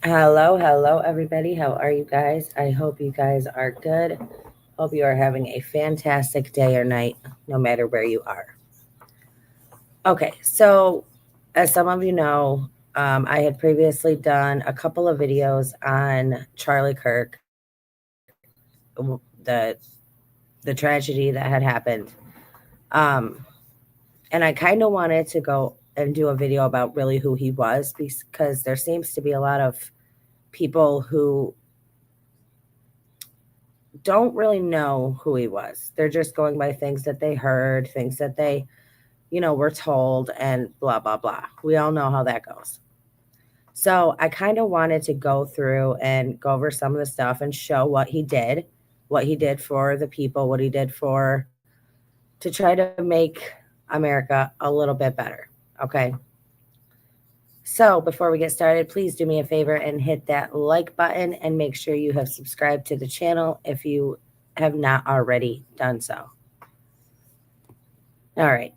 Hello, everybody. How are you guys? I hope you guys are good. Hope you are having a fantastic day or night, no matter where you are. Okay, so as some of you know, I had previously done a couple of videos on Charlie Kirk, the the tragedy that had happened, um, and I kind of wanted to go and do a video about really who he was because there seems to be a lot of people who don't really know who he was. They're just going by things that they heard, things that they, were told, and blah, blah, blah. We all know how that goes. So I kind of wanted to go through and go over some of the stuff and show what he did for the people, what he did to try to make America a little bit better. Okay. So before we get started, please do me a favor and hit that like button and make sure you have subscribed to the channel if you have not already done so. All right.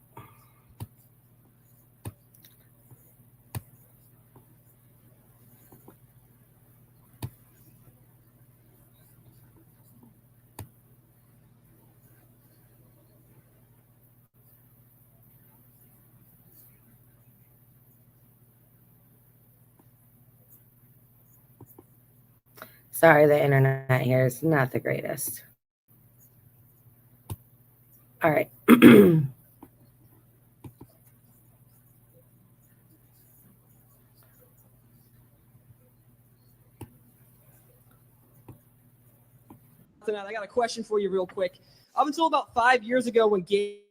Sorry, the internet here is not the greatest. All right. I got a question for you real quick. Up until about 5 years ago when gay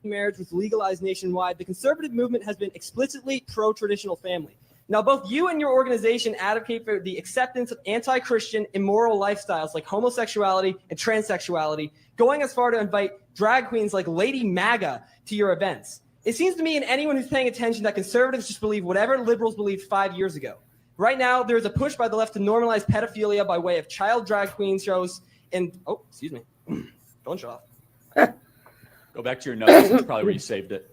marriage was legalized nationwide, the conservative movement has been explicitly pro-traditional family. Now, both you and your organization advocate for the acceptance of anti-Christian, immoral lifestyles like homosexuality and transsexuality, going as far to invite drag queens like Lady MAGA to your events. It seems to me and anyone who's paying attention that conservatives just believe whatever liberals believed 5 years ago. Right now, there's a push by the left to normalize pedophilia by way of child drag queen shows and, oh, excuse me, don't show off. Go back to your notes. That's probably where you saved it.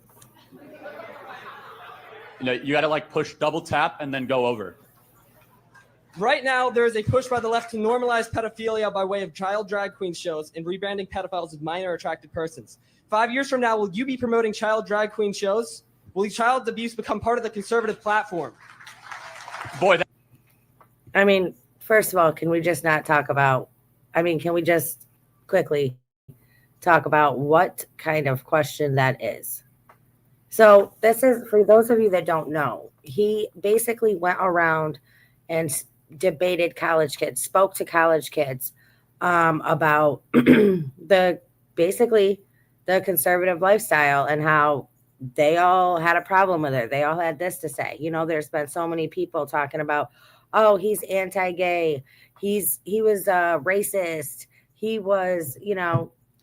You got to like push double tap and then go over. Right now, there is a push by the left to normalize pedophilia by way of child drag queen shows and rebranding pedophiles as minor attracted persons. 5 years from now, will you be promoting child drag queen shows? Will child abuse become part of the conservative platform? Boy, I mean, first of all, can we just not talk about, can we just quickly talk about what kind of question that is? So, this is for those of you that don't know, he basically went around and debated college kids, spoke to college kids about the basically the conservative lifestyle and how they all had a problem with it. They all had this to say. There's been so many people talking about, oh, he's anti-gay, he was racist, he was,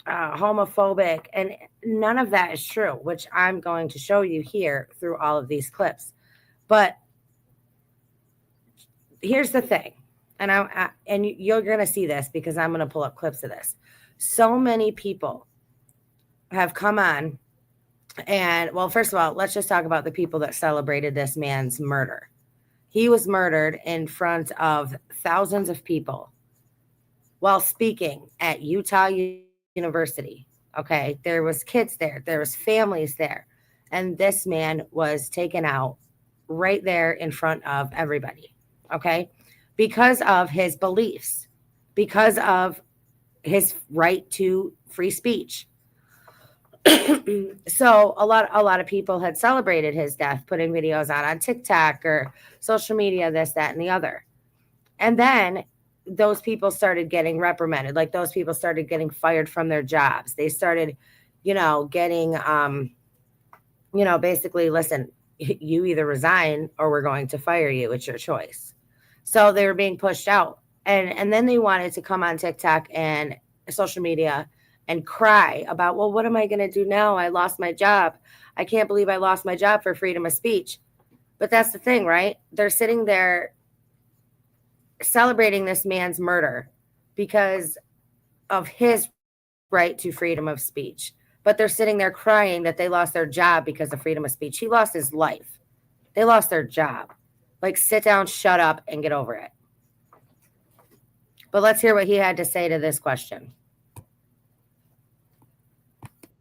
homophobic, and none of that is true, which I'm going to show you here through all of these clips. But here's the thing, and you're going to see this because I'm going to pull up clips of this. So many people have come on, and well, first of all, let's just talk about the people that celebrated this man's murder. He was murdered in front of thousands of people while speaking at Utah University. Okay, there was kids there, there was families there, and this man was taken out right there in front of everybody. Okay, because of his beliefs, because of his right to free speech. So a lot of people had celebrated his death, putting videos out on TikTok or social media, this, that, and the other. And then those people started getting reprimanded. Like those people started getting fired from their jobs. They started, getting, basically, listen, you either resign or we're going to fire you. It's your choice. So they were being pushed out. And then they wanted to come on TikTok and social media and cry about, well, what am I going to do now? I lost my job. I can't believe I lost my job for freedom of speech. But that's the thing, right? They're sitting there celebrating this man's murder because of his right to freedom of speech. But they're sitting there crying that they lost their job because of freedom of speech. He lost his life. They lost their job. Like, sit down, shut up, and get over it. But let's hear what he had to say to this question.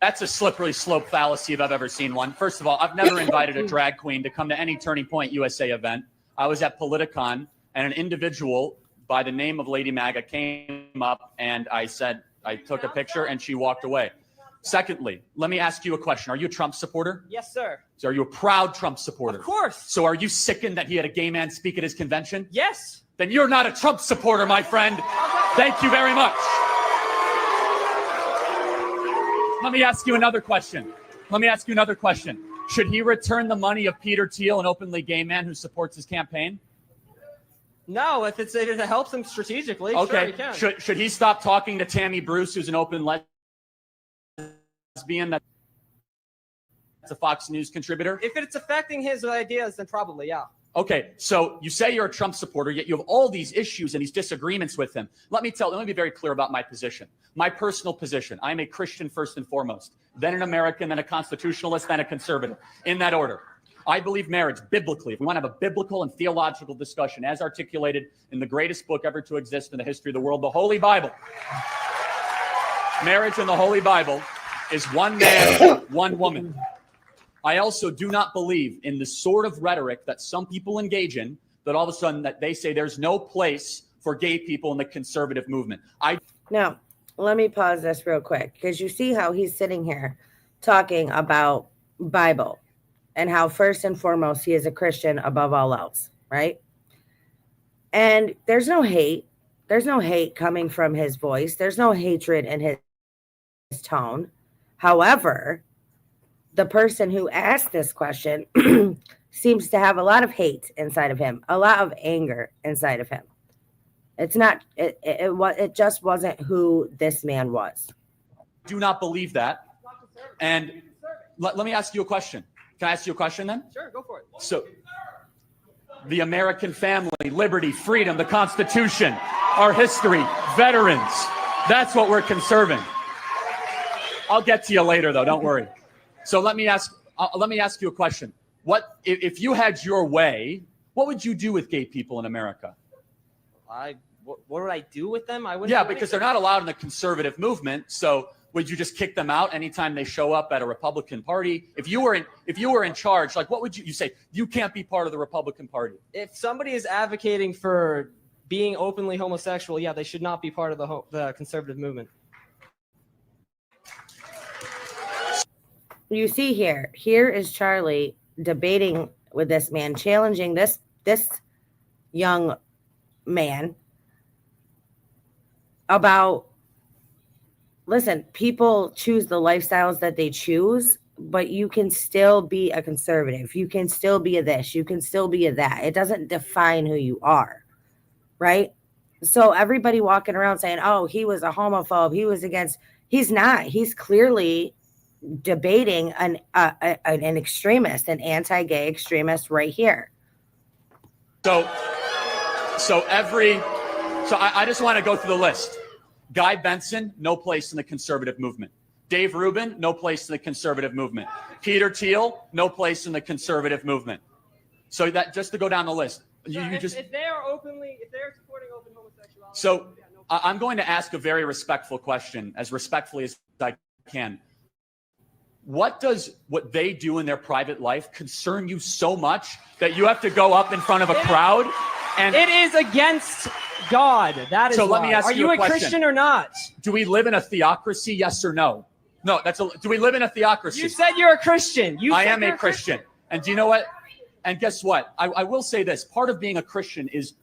That's a slippery slope fallacy if I've ever seen one. First of all, I've never invited a drag queen to come to any Turning Point USA event. I was at Politicon, and an individual by the name of Lady Maga came up, and I took a picture, and she walked away. Secondly, let me ask you a question. Are you a Trump supporter? Yes, sir. So are you a proud Trump supporter? Of course. So are you sickened that he had a gay man speak at his convention? Yes. Then you're not a Trump supporter, my friend. Thank you very much. Let me ask you another question. Should he return the money of Peter Thiel, an openly gay man who supports his campaign? No, if it helps him strategically, Okay. sure, he can. Should he stop talking to Tammy Bruce, who's an open lesbian that's a Fox News contributor? If it's affecting his ideas, then probably, yeah. Okay, so you say you're a Trump supporter, yet you have all these issues and these disagreements with him. Let me be very clear about my position. My personal position, I'm a Christian first and foremost, then an American, then a constitutionalist, then a conservative, in that order. I believe marriage, biblically, if we want to have a biblical and theological discussion, as articulated in the greatest book ever to exist in the history of the world, the Holy Bible. Marriage in the Holy Bible is one man, one woman. I also do not believe in the sort of rhetoric that some people engage in, that all of a sudden that they say there's no place for gay people in the conservative movement. Now, let me pause this real quick, because you see how he's sitting here talking about Bible and how first and foremost he is a Christian above all else, right? And there's no hate. There's no hate coming from his voice. There's no hatred in his tone. However, the person who asked this question seems to have a lot of hate inside of him, a lot of anger inside of him. It's not, it just wasn't who this man was. Do not believe that. And let me ask you a question. Can I ask you a question then? Sure, go for it. So, the American family, liberty, freedom, the Constitution, our history, veterans, that's what we're conserving. I'll get to you later, though. Don't worry. So let me ask you a question. What if you had your way? What would you do with gay people in America? What would I do with them? I wouldn't. Yeah, because they're not allowed in the conservative movement. So would you just kick them out anytime they show up at a Republican Party? If you were in charge, like what would you say? You can't be part of the Republican Party. If somebody is advocating for being openly homosexual, yeah, they should not be part of the conservative movement. You see here is Charlie debating with this man, challenging this young man about, listen, people choose the lifestyles that they choose, but you can still be a conservative. You can still be a this. You can still be a that. It doesn't define who you are, right? So everybody walking around saying, oh, he was a homophobe. He was against. He's not. He's clearly debating an extremist, an anti-gay extremist right here. So I just want to go through the list. Guy Benson, no place in the conservative movement. Dave Rubin, no place in the conservative movement. Peter Thiel, no place in the conservative movement. So that just to go down the list. If they're supporting open homosexuality. So I'm going to ask a very respectful question, as respectfully as I can. What does what they do in their private life concern you so much that you have to go up in front of a crowd? And it is against God. That is. So let me ask you a question. Are you a Christian or not? Do we live in a theocracy? Yes or no? No. Do we live in a theocracy? You said you're a Christian. I am a Christian. And do you know what? And guess what? I will say this. Part of being a Christian is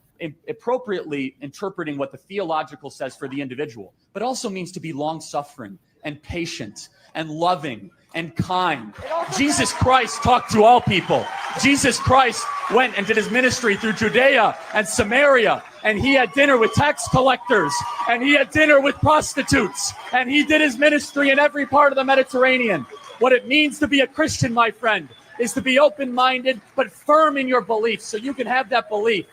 appropriately interpreting what the theological says for the individual, but also means to be long-suffering and patient and loving and kind. Jesus Christ talked to all people. Jesus Christ went and did his ministry through Judea and Samaria, and he had dinner with tax collectors, and he had dinner with prostitutes, and he did his ministry in every part of the Mediterranean. What it means to be a Christian, my friend, is to be open-minded but firm in your beliefs, so you can have that belief.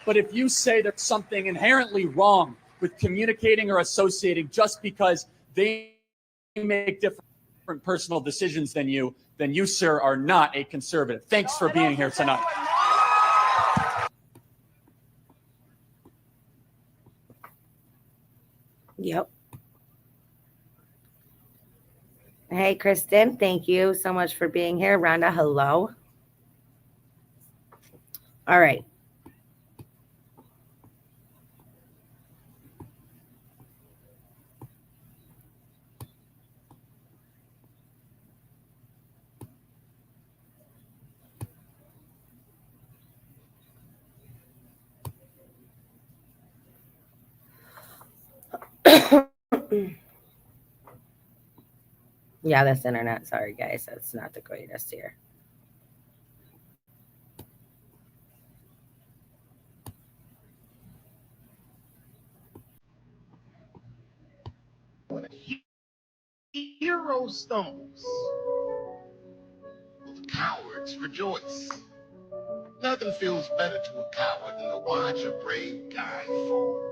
But if you say there's something inherently wrong with communicating or associating just because they make different personal decisions than you, sir, are not a conservative. Thanks for being here tonight. Yep. Hey, Kristen, thank you so much for being here. Rhonda, hello. All right. Yeah, this internet. Sorry, guys. It's not the greatest here. When a hero stumbles, the cowards rejoice. Nothing feels better to a coward than to watch a brave guy fall.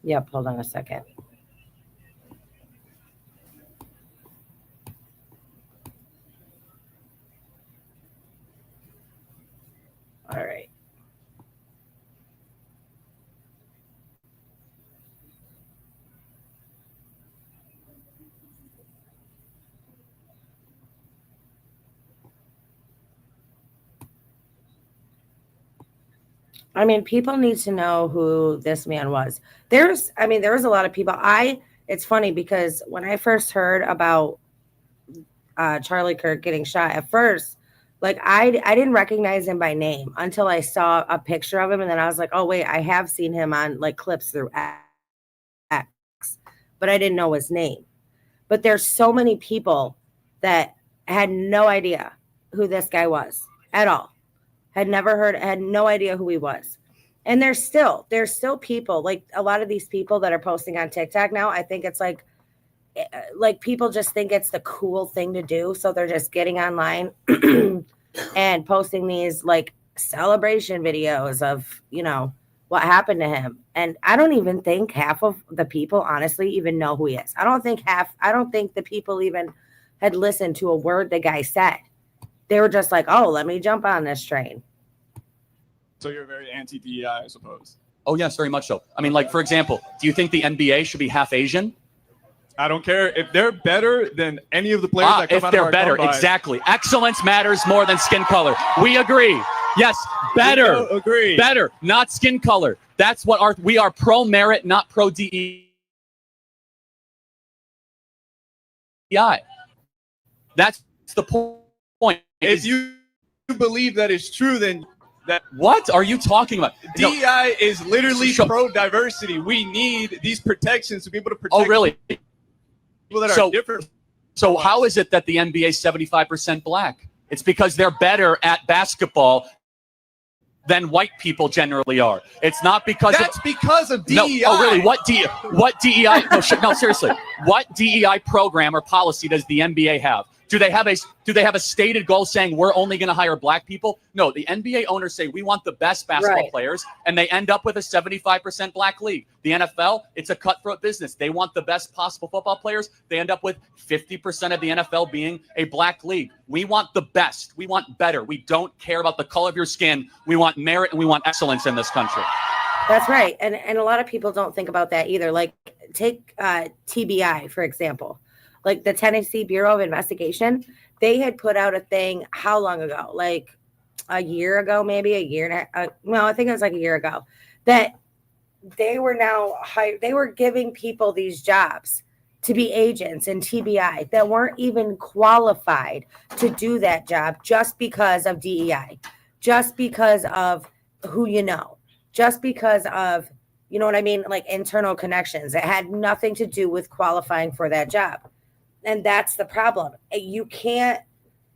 Yep, hold on a second. All right. I mean, people need to know who this man was. There was a lot of people. It's funny because when I first heard about Charlie Kirk getting shot at first, like I didn't recognize him by name until I saw a picture of him. And then I was like, oh, wait, I have seen him on like clips through X, but I didn't know his name. But there's so many people that had no idea who this guy was at all. Had no idea who he was. And there's still people, like a lot of these people that are posting on TikTok now. I think it's like people just think it's the cool thing to do. So they're just getting online and posting these like celebration videos of, what happened to him. And I don't even think half of the people honestly even know who he is. I don't think the people even had listened to a word the guy said. They were just like, oh, let me jump on this train. So you're very anti-DEI, I suppose. Oh, yes, very much so. I mean, like, for example, do you think the NBA should be half Asian? I don't care if they're better than any of the players that come out of our combine. Exactly. Excellence matters more than skin color. We agree. Yes, better. Agree. Better, not skin color. That's what we are pro merit, not pro DEI. That's the point. If you believe that is true, then what are you talking about? DEI is literally pro-diversity. We need these protections to be able to protect. Oh, really? People that are different. So how is it that the NBA is 75% black? It's because they're better at basketball than white people generally are. It's not because because of DEI. No, oh, really? What DEI? No, seriously. What DEI program or policy does the NBA have? Do they have a stated goal saying we're only going to hire black people? No, the NBA owners say we want the best basketball players, and they end up with a 75% black league. The NFL, it's a cutthroat business. They want the best possible football players. They end up with 50% of the NFL being a black league. We want the best. We want better. We don't care about the color of your skin. We want merit and we want excellence in this country. That's right. And a lot of people don't think about that either. Like take TBI, for example. Like the Tennessee Bureau of Investigation, they had put out a thing how long ago? Like a year ago, maybe a year and a half. No, I think it was like a year ago. that they were they were giving people these jobs to be agents and TBI that weren't even qualified to do that job just because of DEI, just because of who you know, just because of, you know what I mean? Like internal connections. It had nothing to do with qualifying for that job. And that's the problem. You can't,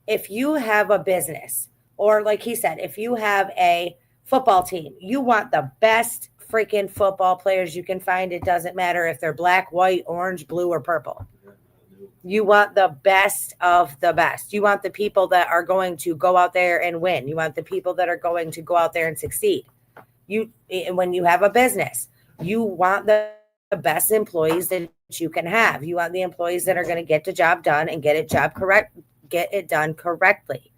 if you have a business, or like he said, if you have a football team, you want the best freaking football players you can find. It doesn't matter if they're black, white, orange, blue, or purple. You want the best of the best. You want the people that are going to go out there and win. You want the people that are going to go out there and succeed. When you have a business, you want the best employees that you can have. You want the employees that are going to get the job done and get it done correctly.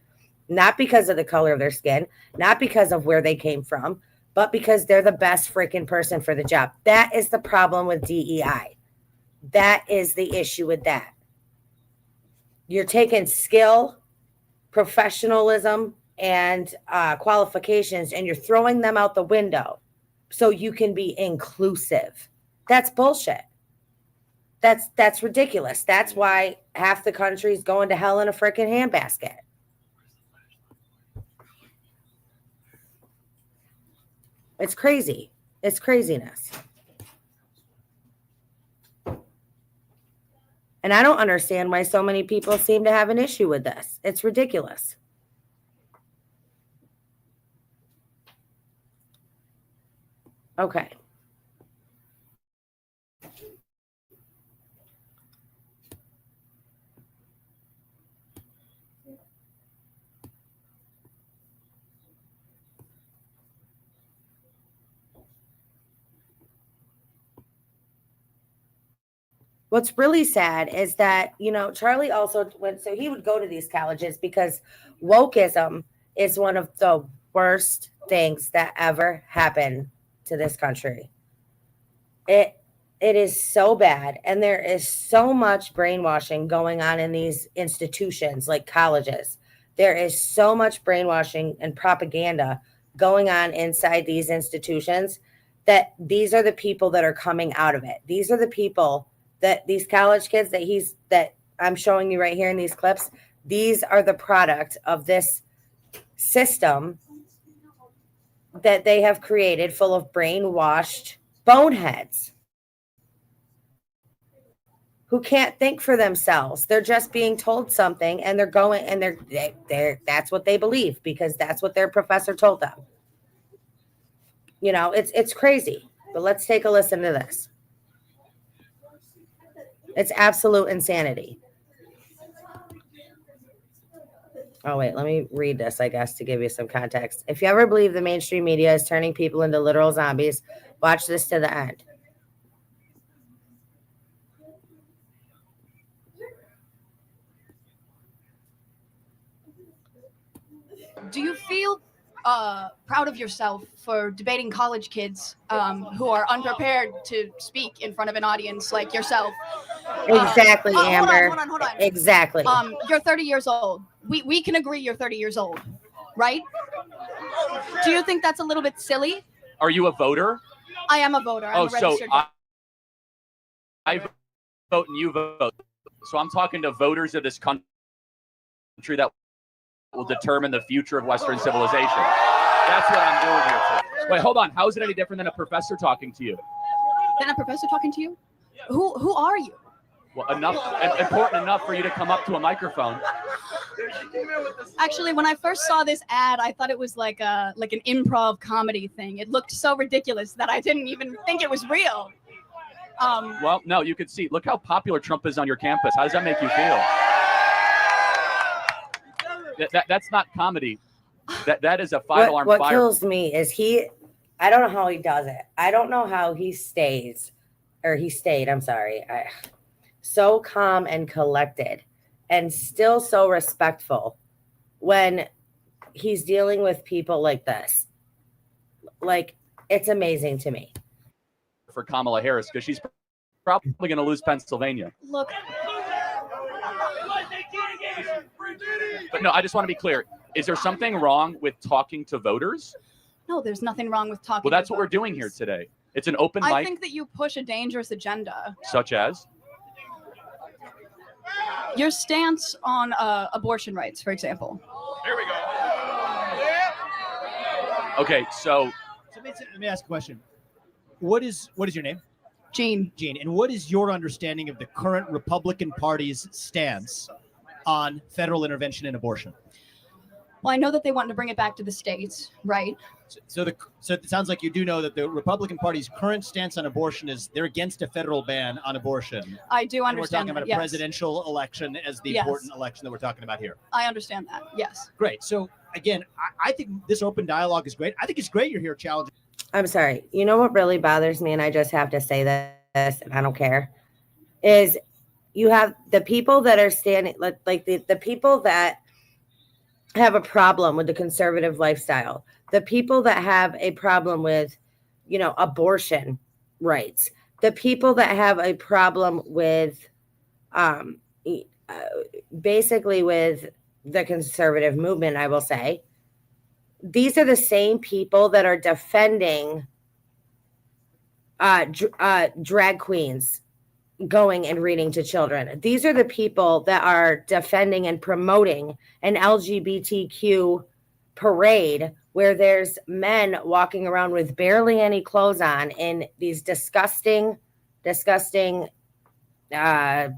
Not because of the color of their skin, not because of where they came from, but because they're the best freaking person for the job. That is the problem with DEI. That is the issue with that. You're taking skill, professionalism, and qualifications, and you're throwing them out the window so you can be inclusive. That's bullshit. That's ridiculous. That's why half the country's going to hell in a freaking handbasket. It's crazy. It's craziness. And I don't understand why so many people seem to have an issue with this. It's ridiculous. Okay. What's really sad is that, Charlie also so he would go to these colleges because wokeism is one of the worst things that ever happened to this country. It is so bad. And there is so much brainwashing going on in these institutions like colleges. There is so much brainwashing and propaganda going on inside these institutions that these are the people that are coming out of it. These are the people that these college kids that I'm showing you right here in these clips, these are the product of this system that they have created full of brainwashed boneheads who can't think for themselves. They're just being told something and they're going and they're that's what they believe because that's what their professor told them. It's crazy. But let's take a listen to this. It's absolute insanity. Oh, wait, let me read this, I guess, to give you some context. If you ever believe the mainstream media is turning people into literal zombies, watch this to the end. Do you feel proud of yourself for debating college kids who are unprepared to speak in front of an audience like yourself? Exactly, Amber. Hold on. Exactly. You're 30 years old. We can agree you're 30 years old, right? Do you think that's a little bit silly? Are you a voter? I am a voter. I'm a registered voter. I vote and you vote. So I'm talking to voters of this country that will determine the future of Western civilization. That's what I'm doing here for. Wait, hold on. How is it any different than a professor talking to you? Than a professor talking to you? Who are you? Well, important enough for you to come up to a microphone. Actually, when I first saw this ad, I thought it was like an improv comedy thing. It looked so ridiculous that I didn't even think it was real. Well, no, you could see. Look how popular Trump is on your campus. How does that make you feel? That's not comedy. That is a five-alarm fire. What kills me is I don't know how he does it. I don't know how he stayed, I'm sorry. So calm and collected and still so respectful when he's dealing with people like this. Like, it's amazing to me. For Kamala Harris, because she's probably going to lose Pennsylvania. Look. But no, I just want to be clear. Is there something wrong with talking to voters? No, there's nothing wrong with talking. Well, that's what about we're doing here this. today. It's an open I mic, think that you push a dangerous agenda. such as. Your stance on abortion rights, for example. Here we go. Okay, so Let me ask a question. What is your name? Jean. Gene. And what is your understanding of the current Republican Party's stance on federal intervention in abortion? Well, I know that they want to bring it back to the states, right? So it sounds like you do know that the Republican Party's current stance on abortion is they're against a federal ban on abortion. I do And we're understand talking about that, a yes. presidential election as the Yes. important election that we're talking about here. I understand that, yes. Great. So again, I think this open dialogue is great. I think it's great you're here challenging. I'm sorry. You know what really bothers me, and I just have to say this, and I don't care, is you have the people that are standing, like the people that have a problem with the conservative lifestyle, the people that have a problem with, abortion rights, the people that have a problem with, basically with the conservative movement, I will say. These are the same people that are defending drag queens going and reading to children. These are the people that are defending and promoting an LGBTQ parade where there's men walking around with barely any clothes on in these disgusting, how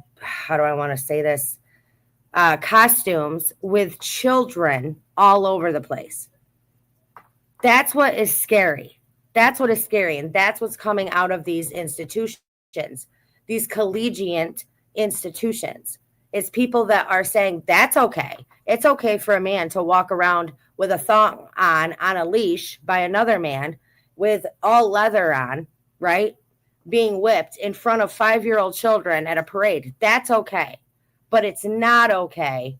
do I want to say this? Costumes with children all over the place. That's what is scary. That's what is scary. And that's what's coming out of these institutions, these collegiate institutions. It's people that are saying that's okay. It's okay for a man to walk around with a thong on a leash by another man with all leather on, right? Being whipped in front of 5-year-old children at a parade. That's okay. But it's not okay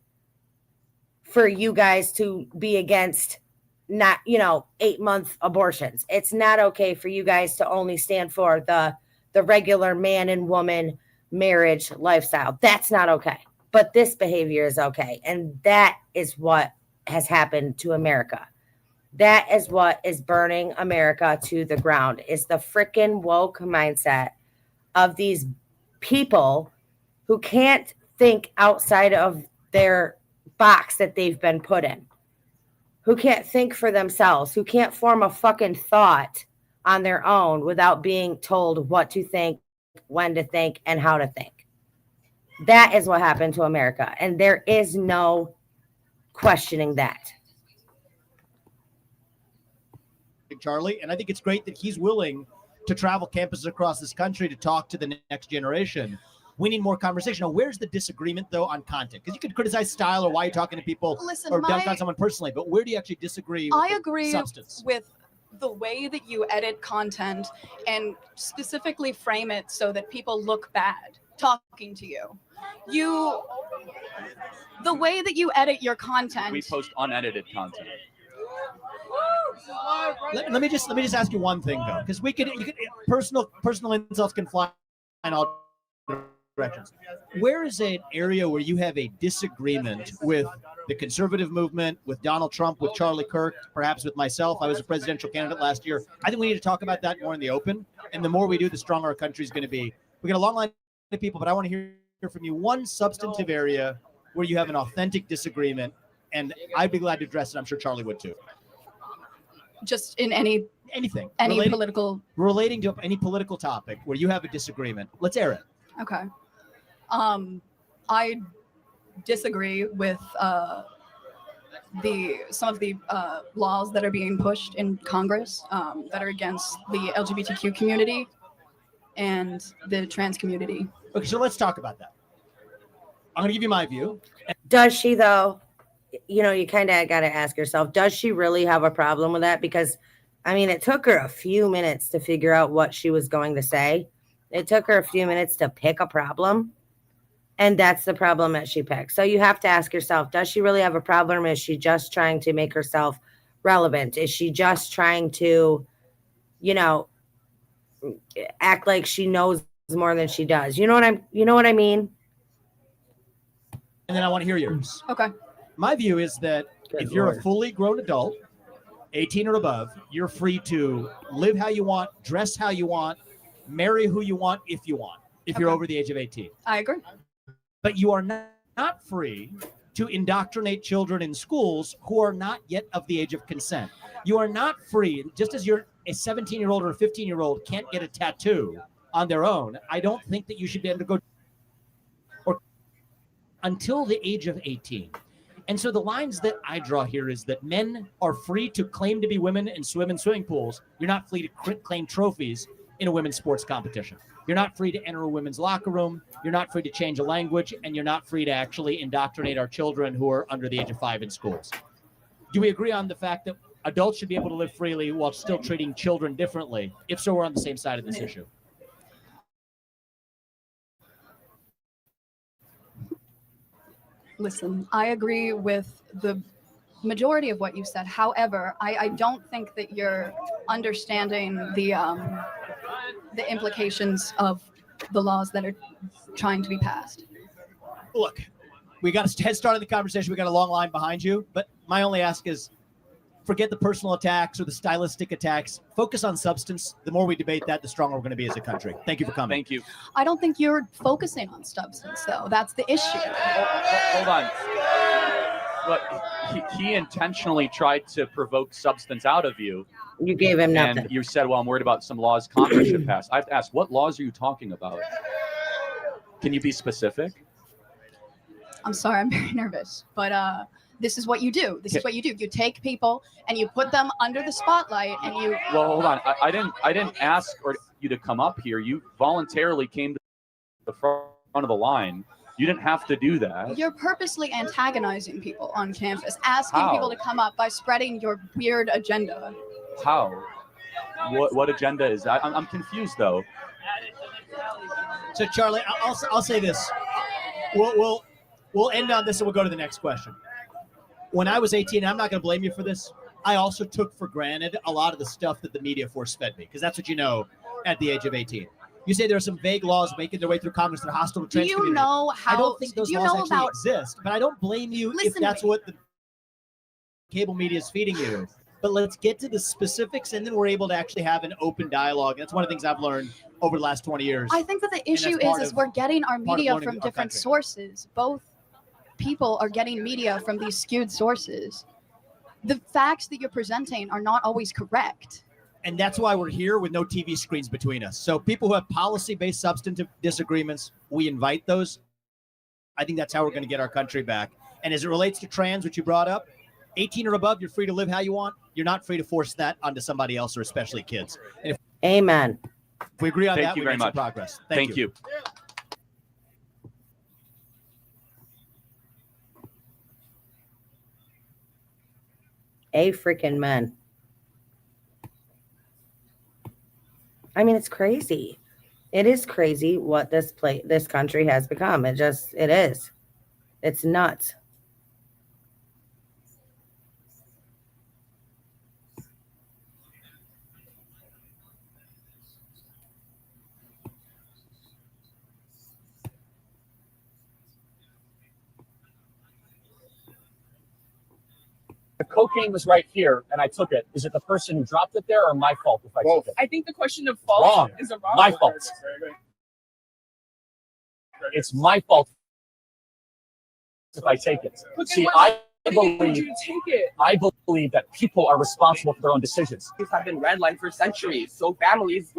for you guys to be against 8-month abortions. It's not okay for you guys to only stand for the regular man and woman marriage lifestyle. That's not okay. But this behavior is okay. And that is what has happened to America. That is what is burning America to the ground. Is the freaking woke mindset of these people who can't think outside of their box that they've been put in, who can't think for themselves, who can't form a fucking thought on their own without being told what to think, when to think, and how to think. That is what happened to America. And there is no questioning that. Charlie, and I think it's great that he's willing to travel campuses across this country to talk to the next generation. We need more conversation. Now, where's the disagreement, though, on content? Because you could criticize style or why you're talking to people or dunk on someone personally, but where do you actually disagree with I agree substance? with the way that you edit content and specifically frame it so that people look bad talking to you. The way that you edit your content. we post unedited content. Let me just ask you one thing though, because personal insults can fly in all directions. Where is an area where you have a disagreement with the conservative movement, with Donald Trump, with Charlie Kirk, perhaps with myself? I was a presidential candidate last year. I think we need to talk about that more in the open. And the more we do, the stronger our country is going to be. We got a long line of people, but I want to hear from you one substantive area where you have an authentic disagreement, and I'd be glad to address it. I'm sure Charlie would too. Just in anything, relating to any political topic where you have a disagreement. Let's air it. Okay. I disagree with some of the laws that are being pushed in Congress that are against the LGBTQ community and the trans community. Okay, so let's talk about that. I'm going to give you my view. Does she, though? You kind of got to ask yourself, does she really have a problem with that? Because, it took her a few minutes to figure out what she was going to say. It took her a few minutes to pick a problem. And that's the problem that she picked. So you have to ask yourself, does she really have a problem? Is she just trying to make herself relevant? Is she just trying to, act like she knows more than she does? You know what I mean? And then I want to hear yours. Okay. My view is that if you're a fully grown adult 18 or above, you're free to live how you want, dress how you want, marry who you want if you want, if you're over the age of 18. I agree. But you are not free to indoctrinate children in schools who are not yet of the age of consent. You are not free, just as you're a 17-year-old or a 15-year-old can't get a tattoo on their own. I don't think that you should be able to go or until the age of 18. And so the lines that I draw here is that men are free to claim to be women and swim in swimming pools. You're not free to claim trophies in a women's sports competition. You're not free to enter a women's locker room. You're not free to change a language, and you're not free to actually indoctrinate our children who are under the age of 5 in schools. Do we agree on the fact that adults should be able to live freely while still treating children differently? If so, we're on the same side of this issue. Listen, I agree with the majority of what you said. However, I don't think that you're understanding the implications of the laws that are trying to be passed. Look, we got a head start in the conversation. We got a long line behind you, but my only ask is forget the personal attacks or the stylistic attacks. Focus on substance. The more we debate that, the stronger we're going to be as a country. Thank you for coming. Thank you. I don't think you're focusing on substance, though. That's the issue. Hold on. Look, he intentionally tried to provoke substance out of you. You gave him nothing. And you said, well, I'm worried about some laws Congress should pass. I've asked, what laws are you talking about? Can you be specific? I'm sorry, I'm very nervous, but this is what you do. This is what you do. You take people and you put them under the spotlight, and you. Well, hold on. I didn't ask you to come up here. You voluntarily came to the front of the line. You didn't have to do that. You're purposely antagonizing people on campus, asking How? people to come up by spreading your weird agenda. How? What agenda is that? I'm confused though. So, Charlie, I'll say this. We'll end on this and we'll go to the next question. When I was 18, I'm not going to blame you for this. I also took for granted a lot of the stuff that the media force-fed me, because that's what you know at the age of 18. You say there are some vague laws making their way through Congress that are hostile to trans community. Know how? I don't think those laws actually exist, but I don't blame you if that's what the cable media is feeding you. But let's get to the specifics, and then we're able to actually have an open dialogue. That's one of the things I've learned over the last 20 years. I think that the issue is we're getting our media from different sources. Both people are getting media from these skewed sources. The facts that you're presenting are not always correct. And that's why we're here with no TV screens between us. So people who have policy-based substantive disagreements, we invite those. I think that's how we're going to get our country back. And as it relates to trans, which you brought up, 18 or above, you're free to live how you want. You're not free to force that onto somebody else, or especially kids. And if Amen. we agree on Thank that, you we very make some much. progress. Thank you. A freaking men. I mean, it's crazy. It is crazy what this country has become. It is. It's nuts. The cocaine was right here, and I took it. Is it the person who dropped it there, or my fault if I took it? I think the question of fault Wrong. is a wrong My word. fault. It's my fault if I take it. But then See, what made you take it? I believe that people are responsible for their own decisions. These have been redlined for centuries. So families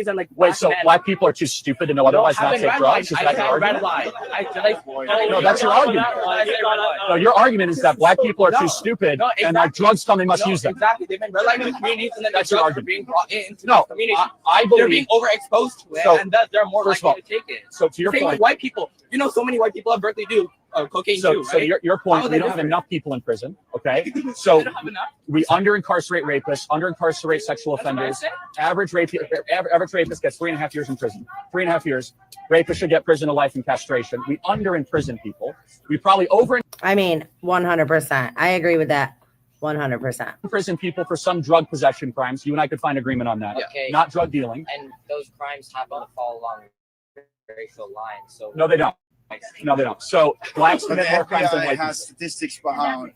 and Wait, black so men black people are too stupid to know otherwise not haven't take drugs? Is redlined. that I your said red argument? line. No, that's your argument. No, your argument is that black people are too stupid, No, and like drugs come, they must No, use them. exactly. They've been redlining the communities, and then That's the your drugs are argument. being brought into No, the community. I They're being believe. overexposed to it, So, and thus they're more first of all, likely to take it. So to your Same with point, white people. You know, so many white people at Berkeley do cocaine too, so right? your point, How are we they don't have different? enough people in prison. Okay, so They don't have enough. we under-incarcerate rapists, under-incarcerate sexual That's what I offenders. said. Average rapist gets 3.5 years in prison. 3.5 years. Rapists should get prison to life and castration. We under-imprison people. We probably I mean, 100%. I agree with that. 100%. imprison people for some drug possession crimes. You and I could find agreement on that. Okay. Not drug dealing. And those crimes happen to fall along racial lines. So No, they don't. No, they don't. So blacks But the commit more crimes than FBI white has people. statistics behind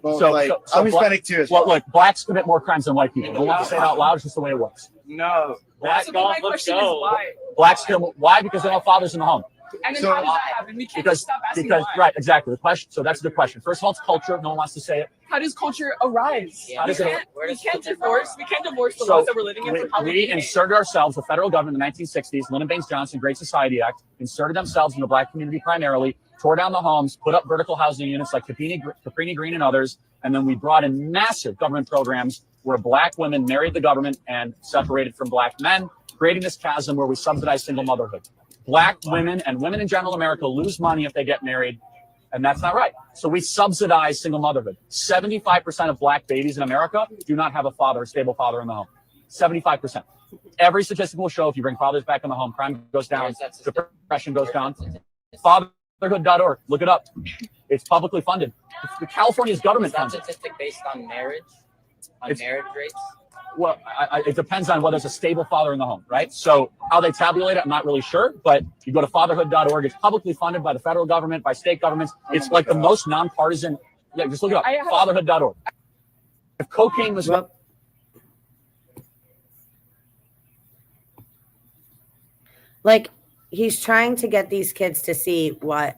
Both, So- like, so- so I'm Hispanic too. As Well, look, blacks commit more crimes than white people. Don't want to say it out loud. It's just the way it works. No. Black My question is why? Blacks kill. Why? Because they don't have fathers in the home. And then So- how does that happen? We can't Because just stop asking because why. right, exactly. The question. So that's the question. First of all, it's culture. No one wants to say it. How does culture arise? Yeah. How does it- We can't divorce the So laws that we're living in we, from how we behave. inserted ourselves, the federal government in the 1960s, Lyndon Baines Johnson, Great Society Act, inserted themselves in the black community primarily, tore down the homes, put up vertical housing units like Caprini Green and others, and then we brought in massive government programs where black women married the government and separated from black men, creating this chasm where we subsidize single motherhood. Black women and women in general America lose money if they get married, and that's not right. So we subsidize single motherhood. 75% of black babies in America do not have a stable father in the home. 75%. Every statistic will show if you bring fathers back in the home, crime goes down, depression goes down. Fatherhood.org, look it up. It's publicly funded. The California's government Is that funds it. statistic based on marriage? On It's- marriage rates? Well, it depends on whether there's a stable father in the home, right? So how they tabulate it, I'm not really sure, but you go to fatherhood.org. It's publicly funded by the federal government, by state governments. It's like the most nonpartisan. Yeah, just look it up. Fatherhood.org. If cocaine was Well, like he's trying to get these kids to see what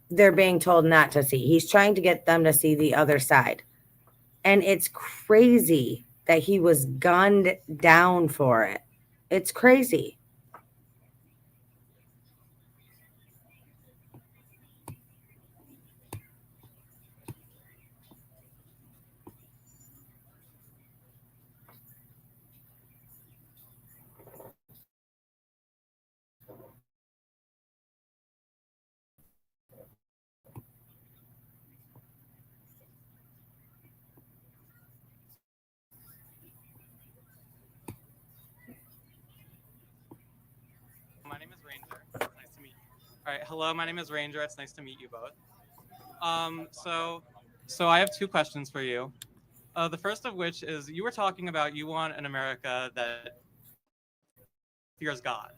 they're being told not to see. He's trying to get them to see the other side. And it's crazy that he was gunned down for it. It's crazy. My name is Ranger. Nice to meet you. All right, hello. My name is Ranger. It's nice to meet you both. So I have two questions for you. The first of which is you were talking about you want an America that fears God,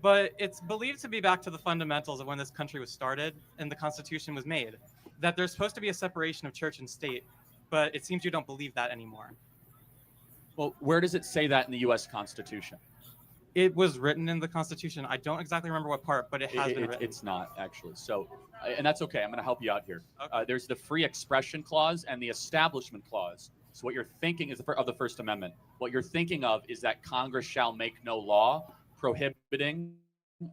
but it's believed to be back to the fundamentals of when this country was started and the Constitution was made, that there's supposed to be a separation of church and state, but it seems you don't believe that anymore. Well, where does it say that in the U.S. Constitution? It was written in the Constitution. I don't exactly remember what part, but it has been written. It's not actually. So, and that's okay. I'm going to help you out here. Okay. There's the free expression clause and the establishment clause. So what you're thinking is of the First Amendment. What you're thinking of is that Congress shall make no law prohibiting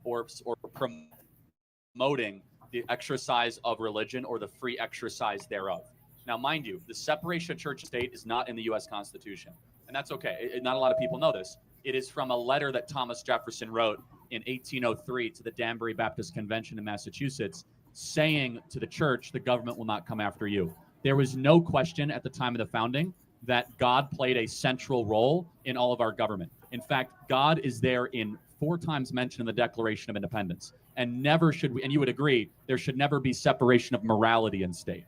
or promoting the exercise of religion or the free exercise thereof. Now, mind you, the separation of church and state is not in the U.S. Constitution, and that's okay. Not a lot of people know this. It is from a letter that Thomas Jefferson wrote in 1803 to the Danbury Baptist Convention in Massachusetts, saying to the church, the government will not come after you. There was no question at the time of the founding that God played a central role in all of our government. In fact, God is there in 4 times mentioned in the Declaration of Independence. And never should we, and you would agree, there should never be separation of morality in state.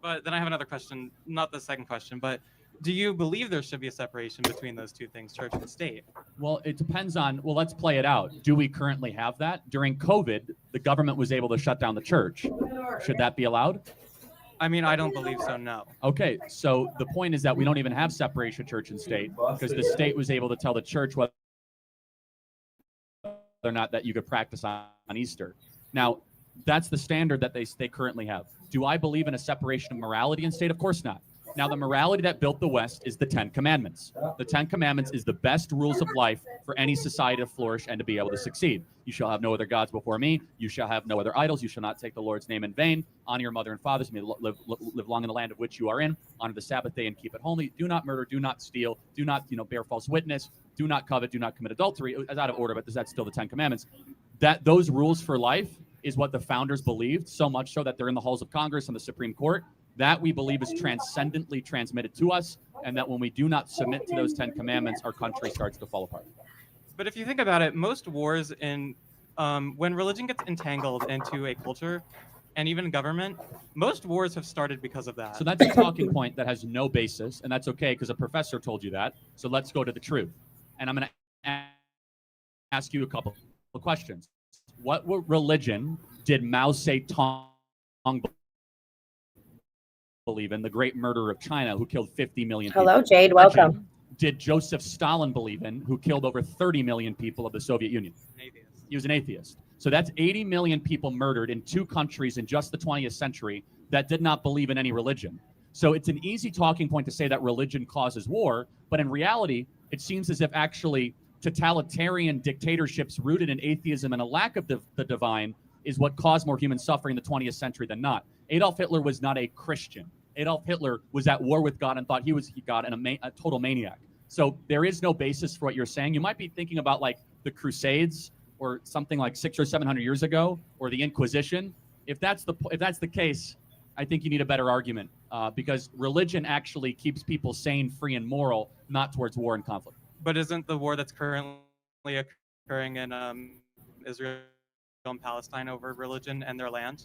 But then I have another question, not the second question, but do you believe there should be a separation between those two things, church and state? Well, it depends on, well, let's play it out. Do we currently have that? During COVID, the government was able to shut down the church. Should that be allowed? I mean, I don't believe so, no. Okay, so the point is that we don't even have separation of church and state because the state was able to tell the church whether or not that you could practice on Easter. Now, that's the standard that they currently have. Do I believe in a separation of morality in state? Of course not. Now, the morality that built the West is the 10 Commandments. The 10 Commandments is the best rules of life for any society to flourish and to be able to succeed. You shall have no other gods before me. You shall have no other idols. You shall not take the Lord's name in vain. Honor your mother and father. You may live long in the land of which you are in. Honor the Sabbath day and keep it holy. Do not murder. Do not steal. Do not, bear false witness. Do not covet. Do not commit adultery. It's out of order, but that's still the 10 Commandments. Those rules for life is what the founders believed, so much so that they're in the halls of Congress and the Supreme Court. That we believe is transcendently transmitted to us, and that when we do not submit to those 10 Commandments, our country starts to fall apart. But if you think about it, most wars when religion gets entangled into a culture and even government, most wars have started because of that. So that's a talking point that has no basis, and that's okay because a professor told you that. So let's go to the truth. And I'm going to ask you a couple of questions. What religion did Mao Zedong believe in, the great murderer of China who killed 50 million people? Hello, Jade. Welcome. Did Joseph Stalin believe in, who killed over 30 million people of the Soviet Union? He was an atheist. So that's 80 million people murdered in 2 countries in just the 20th century that did not believe in any religion. So it's an easy talking point to say that religion causes war, but in reality, it seems as if actually totalitarian dictatorships rooted in atheism and a lack of the divine is what caused more human suffering in the 20th century than not. Adolf Hitler was not a Christian. Adolf Hitler was at war with God and thought he was God and a total maniac. So there is no basis for what you're saying. You might be thinking about like the Crusades or something like 600 or 700 years ago, or the Inquisition. If that's the case, I think you need a better argument because religion actually keeps people sane, free, and moral, not towards war and conflict. But isn't the war that's currently occurring in Israel and Palestine over religion and their land?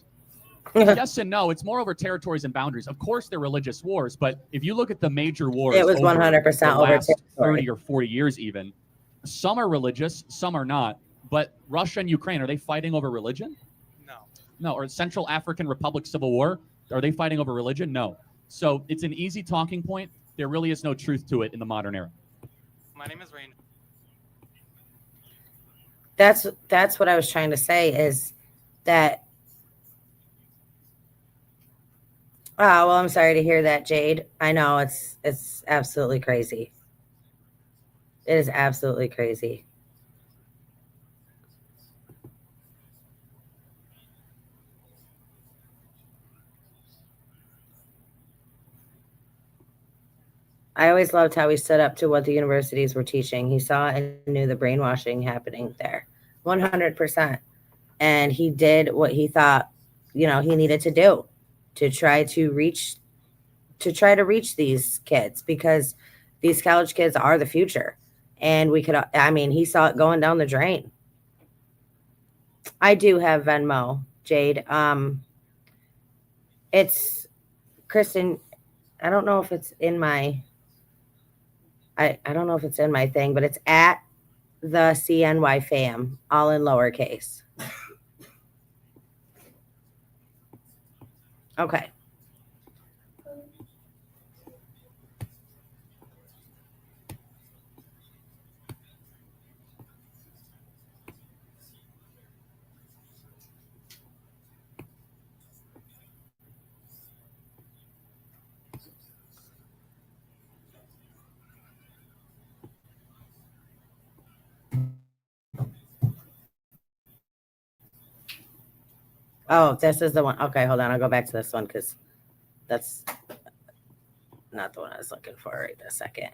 Yes and no. It's more over territories and boundaries. Of course, they're religious wars, but if you look at the major wars, it was 100% over 30 or 40 years even, some are religious, some are not. But Russia and Ukraine, are they fighting over religion? No. Or Central African Republic Civil War, are they fighting over religion? No. So it's an easy talking point. There really is no truth to it in the modern era. My name is Rain. That's what I was trying to say is that. Oh, well, I'm sorry to hear that, Jade. I know it's absolutely crazy. It is absolutely crazy. I always loved how he stood up to what the universities were teaching. He saw and knew the brainwashing happening there, 100%. And he did what he thought, he needed to do to try to reach these kids, because these college kids are the future. And he saw it going down the drain. I do have Venmo, Jade. It's Kristen. I don't know if it's in my, I don't know if it's in my thing, but it's at the CNY fam, all in lowercase. Okay. Oh, this is the one. Okay, hold on. I'll go back to this one because that's not the one I was looking for right this second.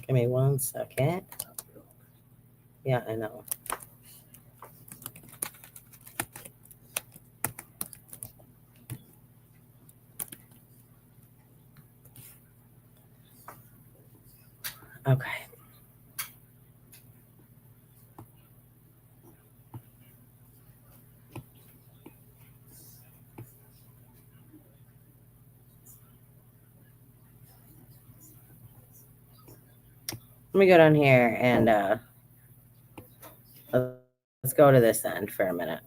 Give me 1 second. Yeah, I know. Okay. Let me go down here and let's go to this end for a minute.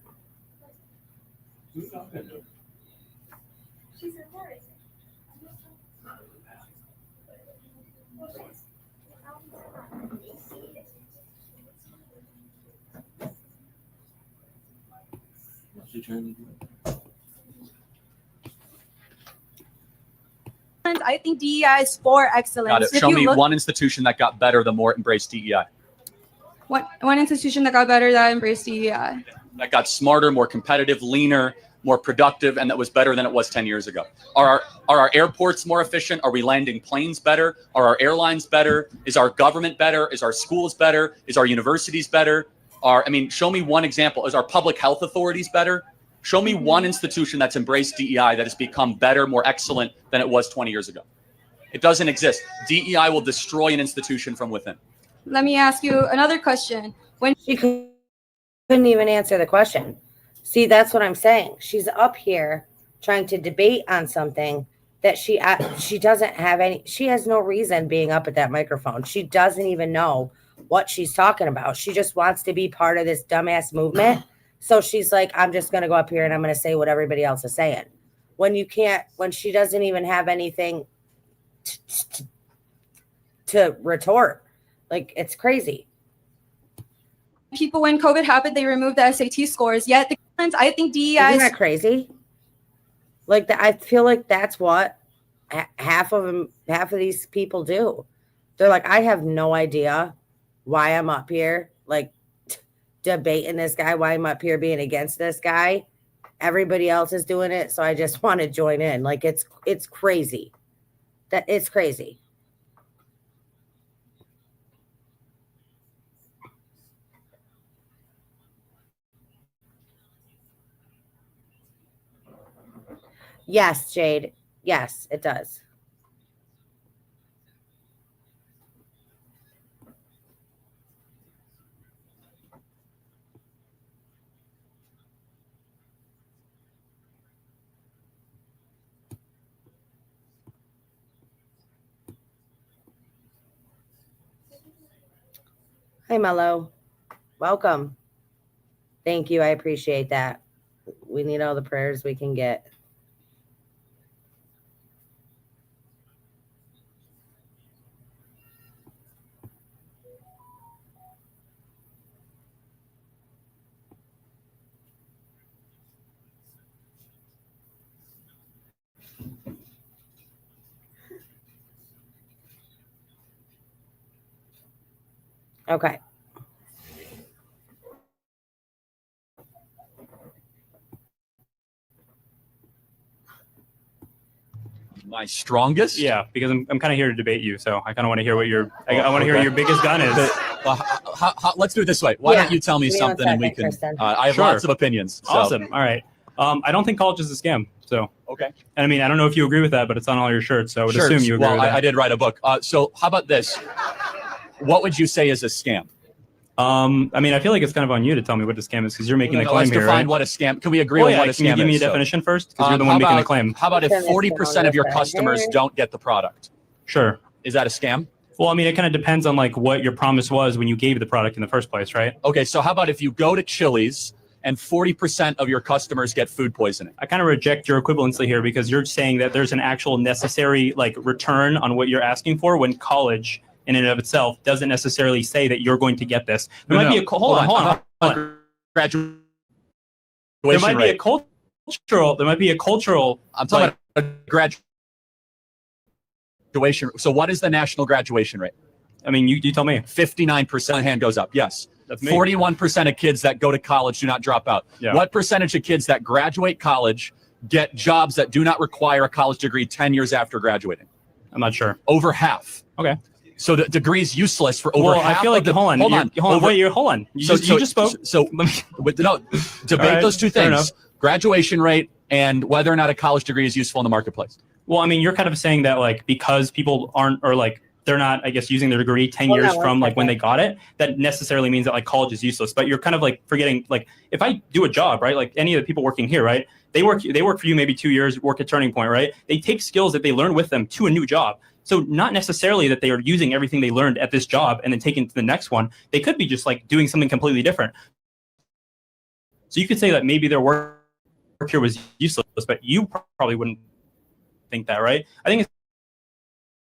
I think DEI is for excellence. Got it. Show me one institution that got better the more it embraced DEI. One institution that got better that embraced DEI. That got smarter, more competitive, leaner, more productive, and that was better than it was 10 years ago. Are our airports more efficient? Are we landing planes better? Are our airlines better? Is our government better? Is our schools better? Is our universities better? Show me one example. Is our public health authorities better? Show me one institution that's embraced DEI that has become better, more excellent than it was 20 years ago. It doesn't exist. DEI will destroy an institution from within. Let me ask you another question. When she couldn't even answer the question. See, that's what I'm saying. She's up here trying to debate on something that she doesn't have any, she has no reason being up at that microphone. She doesn't even know what she's talking about. She just wants to be part of this dumbass movement. So she's like, I'm just going to go up here and I'm going to say what everybody else is saying. When you can't, when she doesn't even have anything to retort. Like, it's crazy. People, when COVID happened, they removed the SAT scores. Yet, I think DEI Isn't that crazy? Like, I feel like that's what half of these people do. They're like, I have no idea why I'm up here, like, debating this guy, why I'm up here being against this guy. Everybody else is doing it, so I just want to join in. Like, it's crazy. It's crazy. Yes, Jade. Yes, it does. Hi, Mello. Welcome. Thank you. I appreciate that. We need all the prayers we can get. Okay. My strongest? Yeah, because I'm kind of here to debate you, so I kind of want to hear what your I want to hear what your biggest gun is. Let's do it this way. Why don't you tell me something and we can? I have lots of opinions. So. Awesome. All right. I don't think college is a scam. So okay. And I mean, I don't know if you agree with that, but it's on all your shirts, so I would assume you agree with that. I did write a book. So how about this? What would you say is a scam? I mean, I feel like it's kind of on you to tell me what the scam is because you're making the claim let's here, define right? what a scam. Can we agree on what a scam is? Can you give me a definition first? Because you're the one making the claim. How about if 40% of your customers don't get the product? Sure. Is that a scam? Well, I mean, it kind of depends on like what your promise was when you gave the product in the first place, right? Okay, so how about if you go to Chili's and 40% of your customers get food poisoning? I kind of reject your equivalency here because you're saying that there's an actual necessary like return on what you're asking for when college in and of itself doesn't necessarily say that you're going to get this. There might be a hold on. Graduation there might be a cultural. There might be a cultural. I'm talking about a graduation. So what is the national graduation rate? I mean, you tell me. 59% hand goes up. Yes. That's me. 41% of kids that go to college do not drop out. Yeah. What percentage of kids that graduate college get jobs that do not require a college degree 10 years after graduating? I'm not sure. Over half. Okay. So the degree is useless for over half. I feel like hold on. Hold on. You just spoke. So debate those two things: graduation rate and whether or not a college degree is useful in the marketplace. Well, I mean, you're kind of saying that like because people aren't or like they're not, I guess, using their degree 10 years from like when they got it, that necessarily means that like college is useless. But you're kind of like forgetting, like if I do a job, right? Like any of the people working here, right? They work for you maybe 2 years, work at Turning Point, right? They take skills that they learned with them to a new job. So not necessarily that they are using everything they learned at this job and then taking it to the next one. They could be just like doing something completely different. So you could say that maybe their work here was useless, but you probably wouldn't think that, right? I think it's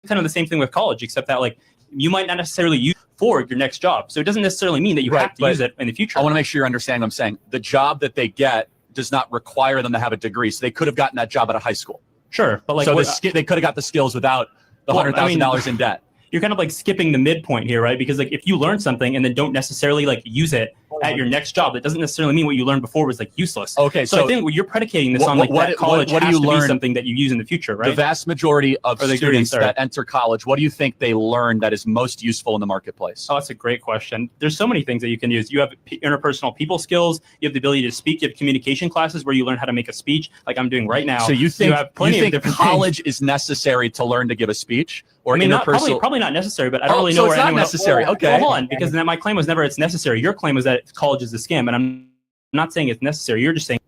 kind of the same thing with college, except that like you might not necessarily use it for your next job. So it doesn't necessarily mean that you have to use it in the future. I want to make sure you understand what I'm saying. The job that they get does not require them to have a degree. So they could have gotten that job out of high school. Sure. But like so they could have got the skills without the $100,000 in debt. You're kind of like skipping the midpoint here, right? Because like if you learn something and then don't necessarily like use it at your next job, that doesn't necessarily mean what you learned before was like useless. Okay, so I think you're predicating this on like that college has to be something that you use in the future, right? The vast majority of students that enter college, what do you think they learn that is most useful in the marketplace? Oh, that's a great question. There's so many things that you can use. You have interpersonal people skills. You have the ability to speak. You have communication classes where you learn how to make a speech, like I'm doing right now. So you think, have plenty of different college is necessary to learn to give a speech? Or I mean, probably not necessary, but I don't really know where it's not necessary. Okay. Well, hold on, because my claim was never it's necessary. Your claim was that college is a scam, and I'm not saying it's necessary. You're just saying.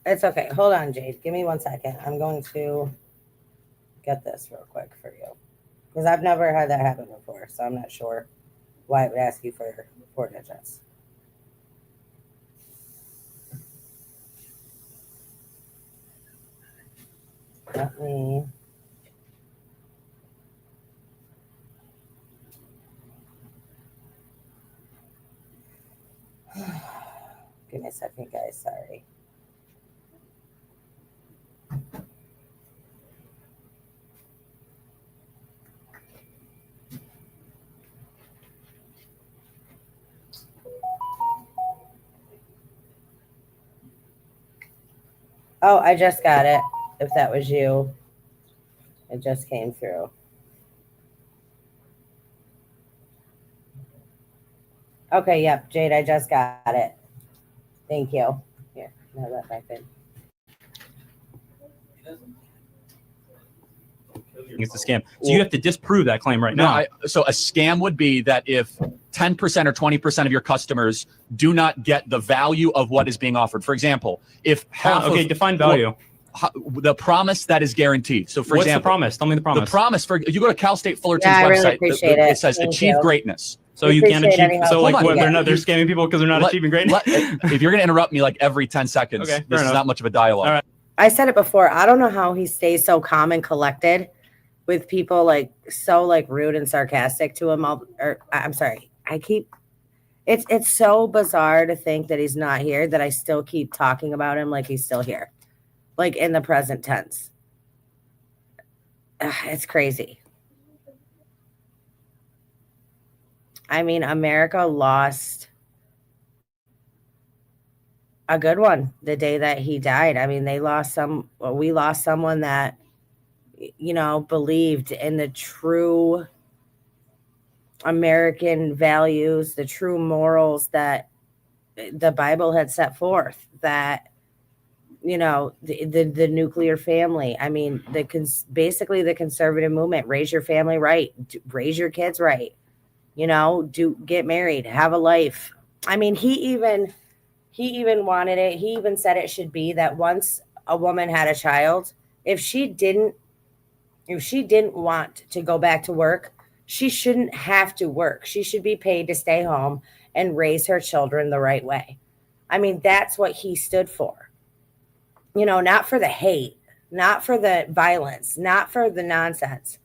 It's okay. Hold on, Jade. Give me 1 second. I'm going to get this real quick for you because I've never had that happen before, so I'm not sure why it would ask you for 4 digits. Let me. Give me a second, guys. Sorry. Oh, I just got it. If that was you, it just came through. Okay, yep, Jade, I just got it. Thank you. Here, now that back in. It's a scam. So you have to disprove that claim right now. So a scam would be that if 10% or 20% of your customers do not get the value of what is being offered. For example, if half define value. The promise that is guaranteed. So for What's example, the promise? Tell me the promise. The promise for you go to Cal State Fullerton's Yeah, I really website. appreciate it. It says Thank achieve you. greatness. So you can't Appreciate achieve. any help So like you what, can they're get. scamming people because they're not achieving greatness. If you're going to interrupt me like every 10 seconds, Okay, fair this is enough. not much of a dialogue. All right. I said it before. I don't know how he stays so calm and collected with people like so like rude and sarcastic to him. I'm sorry. It's so bizarre to think that he's not here that I still keep talking about him like he's still here, like in the present tense. It's crazy. I mean, America lost a good one the day that he died. I mean, we lost someone that, you know, believed in the true American values, the true morals that the Bible had set forth, that, you know, the nuclear family. I mean, basically the conservative movement, raise your family right, raise your kids right, you know, get married, have a life. I mean, he even wanted it. He even said it should be that once a woman had a child, if she didn't want to go back to work, she shouldn't have to work. She should be paid to stay home and raise her children the right way. I mean, that's what he stood for. You know, not for the hate, not for the violence, not for the nonsense,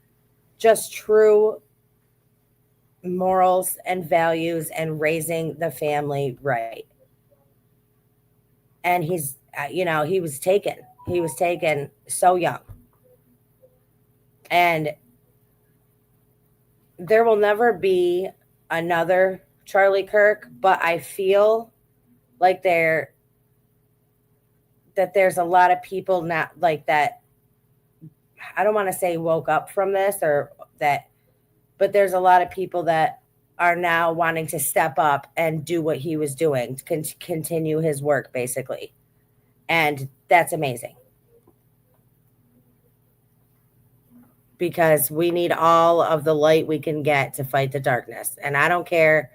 just true morals and values and raising the family right. And he's, you know, he was taken so young. And there will never be another Charlie Kirk, but I feel like there's a lot of people now like that. I don't want to say woke up from this but there's a lot of people that are now wanting to step up and do what he was doing, to continue his work, basically. And that's amazing. Because we need all of the light we can get to fight the darkness. And I don't care,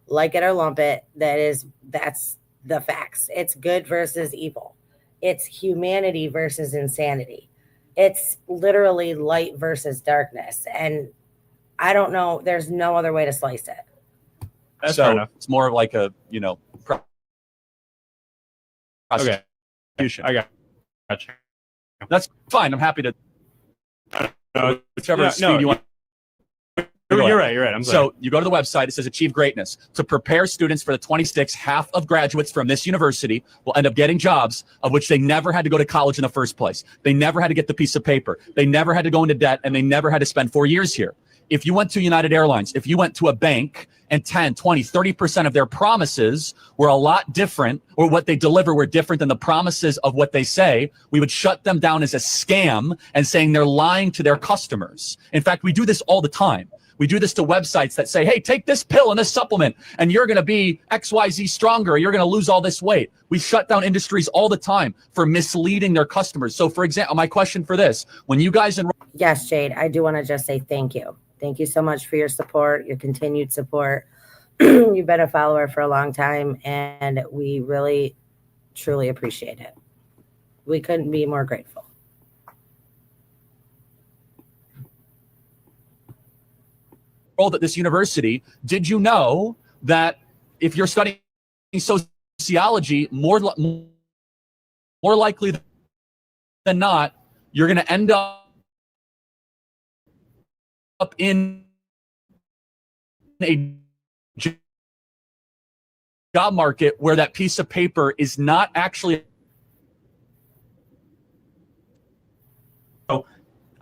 like it or lump it, that's the facts. It's good versus evil. It's humanity versus insanity. It's literally light versus darkness. And I don't know, there's no other way to slice it. That's fair enough. It's more of like a, you know, Okay. I got you. That's fine. I'm happy to. Whichever speed you want. You're right. I'm sorry. So you go to the website. It says Achieve Greatness. To prepare students for the 26, half of graduates from this university will end up getting jobs of which they never had to go to college in the first place. They never had to get the piece of paper. They never had to go into debt, and they never had to spend 4 years here. If you went to United Airlines, if you went to a bank and 10, 20, 30% of their promises were a lot different, or what they deliver were different than the promises of what they say, we would shut them down as a scam and saying they're lying to their customers. In fact, we do this all the time. We do this to websites that say, hey, take this pill and this supplement, and you're going to be XYZ stronger, or you're going to lose all this weight. We shut down industries all the time for misleading their customers. So, for example, my question for this, when you guys enroll. Yes, Jade, I do want to just say thank you. Thank you so much for your support, your continued support. You've been a follower for a long time, and we really, truly appreciate it. We couldn't be more grateful. At this university, did you know that if you're studying sociology, more likely than not, you're going to end up in a job market where that piece of paper is not actually. So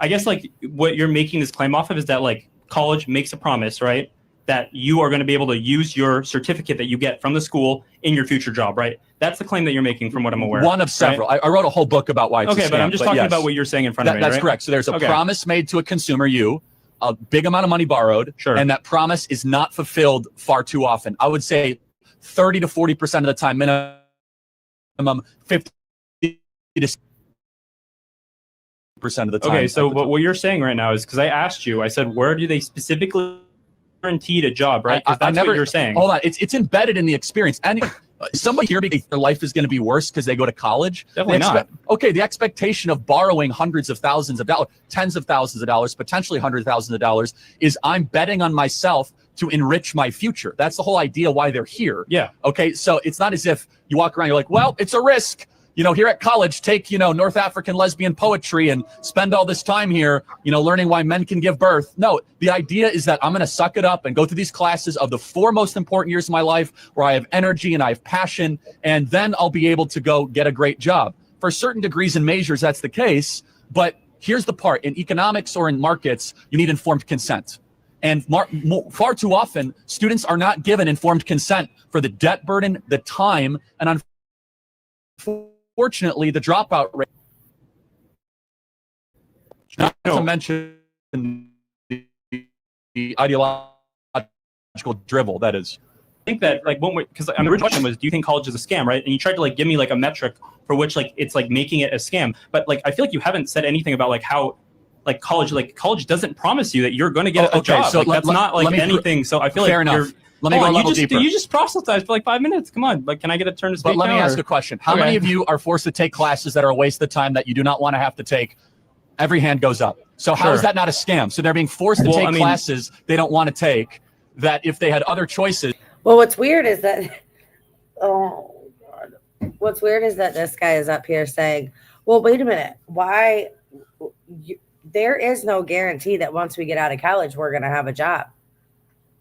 I guess like what you're making this claim off of is that like college makes a promise, right? That you are going to be able to use your certificate that you get from the school in your future job, right? That's the claim that you're making from what I'm aware. One of several. Right? I wrote a whole book about why it's a scam, but I'm just talking about what you're saying in front of me, That's right? correct. So there's a promise made to a consumer, a big amount of money borrowed, and that promise is not fulfilled far too often. I would say 30 to 40% of the time, minimum 50 to percent of the time. Okay, so what you're saying right now is, because I asked you, I said, where do they specifically guaranteed a job, right? Because that's what you're saying. Hold on, it's embedded in the experience. And somebody here, their life is going to be worse because they go to college. Definitely not. Okay, the expectation of borrowing hundreds of thousands of dollars, tens of thousands of dollars, potentially hundreds of thousands of dollars, is I'm betting on myself to enrich my future. That's the whole idea why they're here. Yeah. Okay, so it's not as if you walk around, you're like, well, it's a risk. Here at college, take, North African lesbian poetry and spend all this time here, learning why men can give birth. No, the idea is that I'm going to suck it up and go through these classes of the 4 most important years of my life where I have energy and I have passion, and then I'll be able to go get a great job. For certain degrees and measures, that's the case. But here's the part. In economics or in markets, you need informed consent. And far too often, students are not given informed consent for the debt burden, the time, and unfortunately, the dropout rate. Not to mention the ideological drivel that is. I think that like because the original question was, do you think college is a scam, right? And you tried to like give me like a metric for which like it's like making it a scam, but like I feel like you haven't said anything about like how like college doesn't promise you that you're going to get a job. So like, that's not like anything. So I feel fair like enough. Let me go a level deeper. You just proselytized for like 5 minutes. Come on, like, can I get a turn to speak? But let me ask a question. How many of you are forced to take classes that are a waste of time that you do not want to have to take? Every hand goes up. So how is that not a scam? So they're being forced to take classes they don't want to take, that if they had other choices. Well, what's weird is that, oh God. What's weird is that this guy is up here saying, well, wait a minute. Why? There is no guarantee that once we get out of college, we're going to have a job.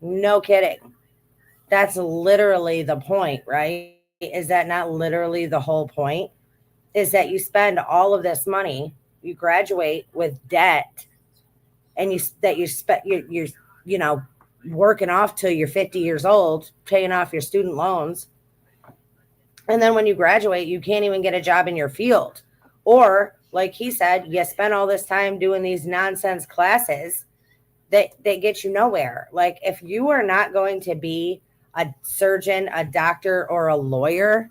No kidding. That's literally the point, right? Is that not literally the whole point? Is that you spend all of this money, you graduate with debt, and you're working off till you're 50 years old, paying off your student loans. And then when you graduate, you can't even get a job in your field. Or, like he said, you spend all this time doing these nonsense classes that get you nowhere. Like, if you are not going to be a surgeon, a doctor, or a lawyer,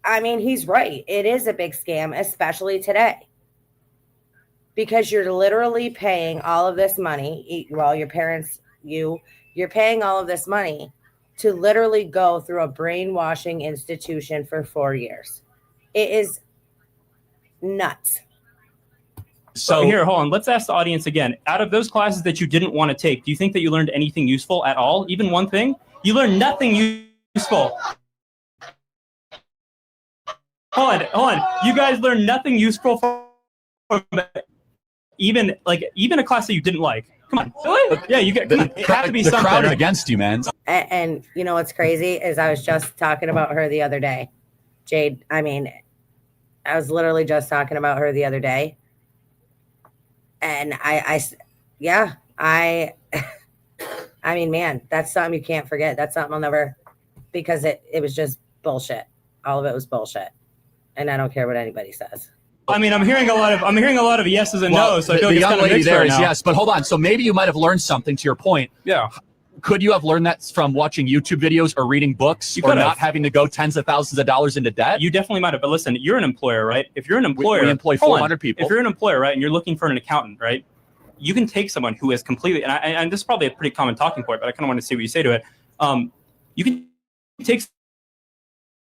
I mean, he's right. It is a big scam, especially today. Because you're literally paying all of this money. Well, your parents, you're paying all of this money to literally go through a brainwashing institution for 4 years. It is nuts. So here, hold on. Let's ask the audience again. Out of those classes that you didn't want to take, do you think that you learned anything useful at all? Even one thing? You learned nothing useful. Hold on. You guys learned nothing useful from even a class that you didn't like. Come on. Really? Yeah, you get. It have to be the something. crowd is against you, man. And you know what's crazy is I was just talking about her the other day, Jade. I mean, I was literally just talking about her the other day. And I mean, man, that's something you can't forget. That's something I'll never, because it was just bullshit. All of it was bullshit. And I don't care what anybody says. I mean, I'm hearing a lot of yeses and no's. So I feel the like young lady there is now. yes, but hold on. So maybe you might have learned something to your point. Yeah. Could you have learned that from watching YouTube videos or reading books or not having to go tens of thousands of dollars into debt? You definitely might have. But listen, you're an employer, right? If you're an employer, we employ 400 people. If you're an employer, right, and you're looking for an accountant, right, you can take someone who is completely, and this is probably a pretty common talking point, but I kind of want to see what you say to it. You can take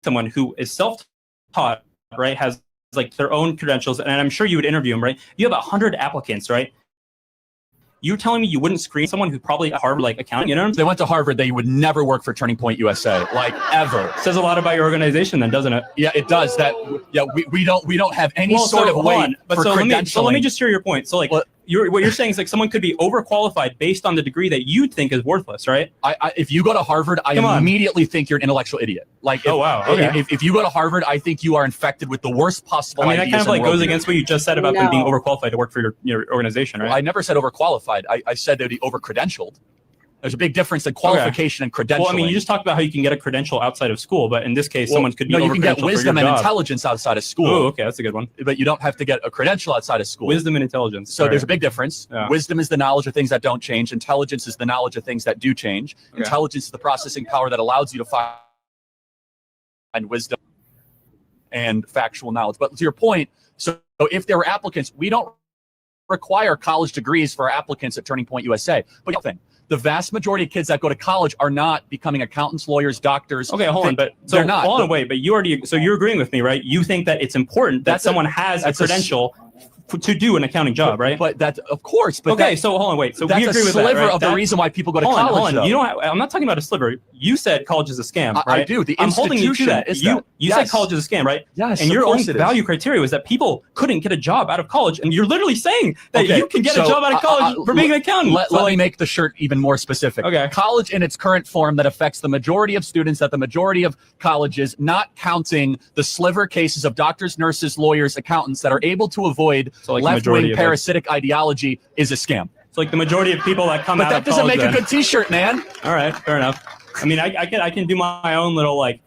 someone who is self-taught taught, right, has like their own credentials, and I'm sure you would interview them, right? You have 100 applicants, right? You're telling me you wouldn't screen someone who's probably at Harvard, like accounting, you know? They went to Harvard, they would never work for Turning Point USA, like ever. Says a lot about your organization then, doesn't it? Yeah, it does. That we don't have any sort of weight for credentialing. Let me just hear your point. So like what you're saying is like someone could be overqualified based on the degree that you think is worthless, right? If you go to Harvard, I immediately think you're an intellectual idiot. Like, oh wow, okay. If you go to Harvard, I think you are infected with the worst possible ideas. That kind of like goes against what you just said about them being overqualified to work for your organization, right? Well, I never said overqualified. I said they'd be over-credentialed. There's a big difference in qualification and credentialing. Well, I mean, you just talked about how you can get a credential outside of school, but in this case, someone could be you can get overcredentialed wisdom for your and job. intelligence outside of school. Oh, okay, that's a good one. But you don't have to get a credential outside of school. Wisdom and intelligence. So there's a big difference. Yeah. Wisdom is the knowledge of things that don't change. Intelligence is the knowledge of things that do change. Okay. Intelligence is the processing power that allows you to find wisdom and factual knowledge. But to your point, so if there were applicants, we don't require college degrees for our applicants at Turning Point USA. But the vast majority of kids that go to college are not becoming accountants, lawyers, doctors. Okay, hold on, but they're not. Hold on, wait, but you already, so you're agreeing with me, right? You think that it's important that someone has a credential to do an accounting job, right? But that, of course. But okay, so hold on, wait. So that's we agree with that, sliver right? of the reason why people go to college. Hold on. You don't. I'm not talking about a sliver. You said college is a scam, right? I do. The I'm holding you to that. You said college is a scam, right? Yes. And your own value criteria was that people couldn't get a job out of college, and you're literally saying that you can get a job out of college for being an accountant. Let me make the shirt even more specific. Okay. College in its current form that affects the majority of students at the majority of colleges, not counting the sliver cases of doctors, nurses, lawyers, accountants that are able to avoid left-wing parasitic ideology, is a scam. So like the majority of people that come out of college. But that doesn't make a good T-shirt, man. All right, fair enough. I mean, I can do my own little like,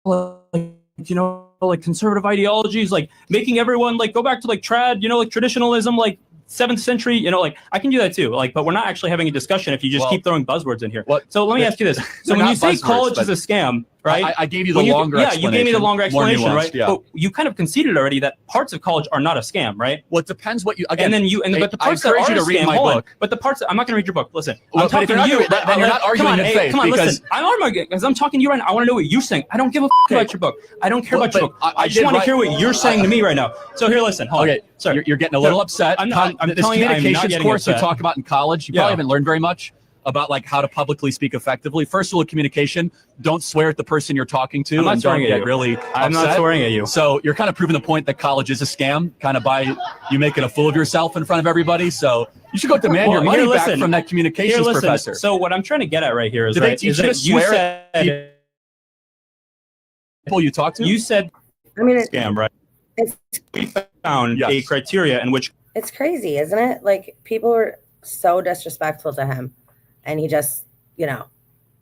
like conservative ideologies, like making everyone like go back to like trad, like traditionalism, like 7th century, like I can do that too. Like, but we're not actually having a discussion if you just keep throwing buzzwords in here. So let me ask you this. So when you say college is a scam, right? I gave you the longer explanation. Yeah, you gave me the longer explanation, nuanced, right? Yeah. But you kind of conceded already that parts of college are not a scam, right? Well, it depends what you, again, but the parts that are you to read my book. But the parts, I'm not going to read your book. Listen, Well, I'm talking to you. Then you're not arguing in faith. Come on, listen. I'm arguing because I'm talking to you right now. I want to know what you're saying. I don't give a about your book. I don't care about your book. I just want to hear what you're saying to me right now. So here, listen. Okay, sorry. You're getting a little upset. I'm this telling you, I'm not communications getting course you upset. talk about in college, you probably haven't learned very much about like how to publicly speak effectively. First rule of communication: don't swear at the person you're talking to. I'm not and swearing don't at get you. really I'm not upset. swearing at you. So you're kind of proving the point that college is a scam, kind of by you making a fool of yourself in front of everybody. So you should go demand your money back from that communications professor. So what I'm trying to get at right here is Did they teach you to swear at people you talk to? You said scam, right? We found a criteria in which it's crazy, isn't it? Like people were so disrespectful to him, and he just, like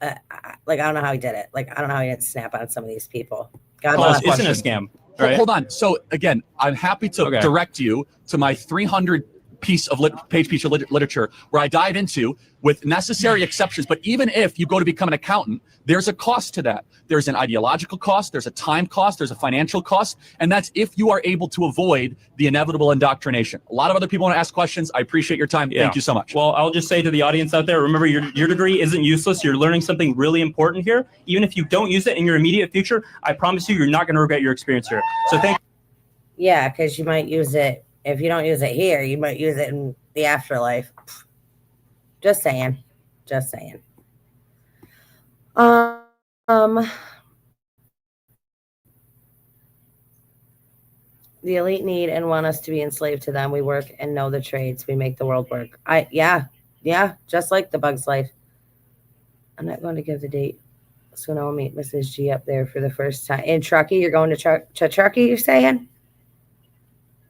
I don't know how he did it. Like I don't know how he didn't snap on some of these people. God bless. Isn't a scam. Right? Hold on. So again, I'm happy to direct you to my 300 page piece of literature where I dive into, with necessary exceptions. But even if you go to become an accountant, there's a cost to that. There's an ideological cost, there's a time cost, there's a financial cost, and that's if you are able to avoid the inevitable indoctrination. A lot of other people want to ask questions. I appreciate your time. Thank you so much. Well, I'll just say to the audience out there, remember your degree isn't useless. You're learning something really important here. Even if you don't use it in your immediate future, I promise you're not going to regret your experience here. So thank you. Yeah, because you might use it. If you don't use it here, you might use it in the afterlife. Just saying. Just saying. The elite need and want us to be enslaved to them. We work and know the trades. We make the world work. Yeah, just like the Bug's Life. I'm not going to give the date. Soon I'll meet Mrs. G up there for the first time. In Truckee, you're going to Truckee, you're saying?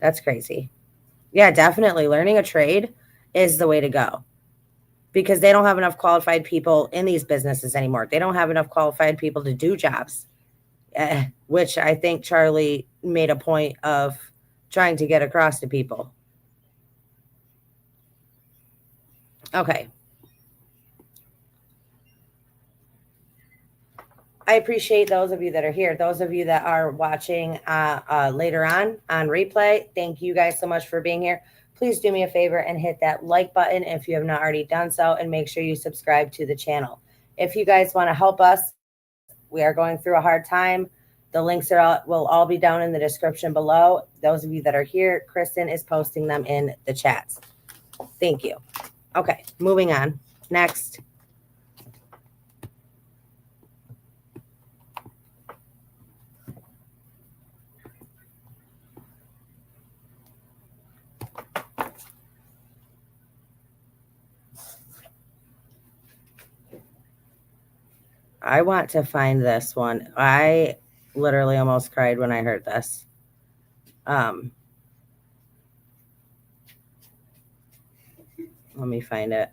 That's crazy. Yeah, definitely. Learning a trade is the way to go, because they don't have enough qualified people in these businesses anymore. They don't have enough qualified people to do jobs, which I think Charlie made a point of trying to get across to people. Okay. I appreciate those of you that are here. Those of you that are watching later on replay, thank you guys so much for being here. Please do me a favor and hit that like button if you have not already done so, and make sure you subscribe to the channel. If you guys want to help us, we are going through a hard time. The links will all be down in the description below. Those of you that are here, Kristen is posting them in the chats. Thank you. Okay, moving on. Next. I want to find this one. I literally almost cried when I heard this. Let me find it.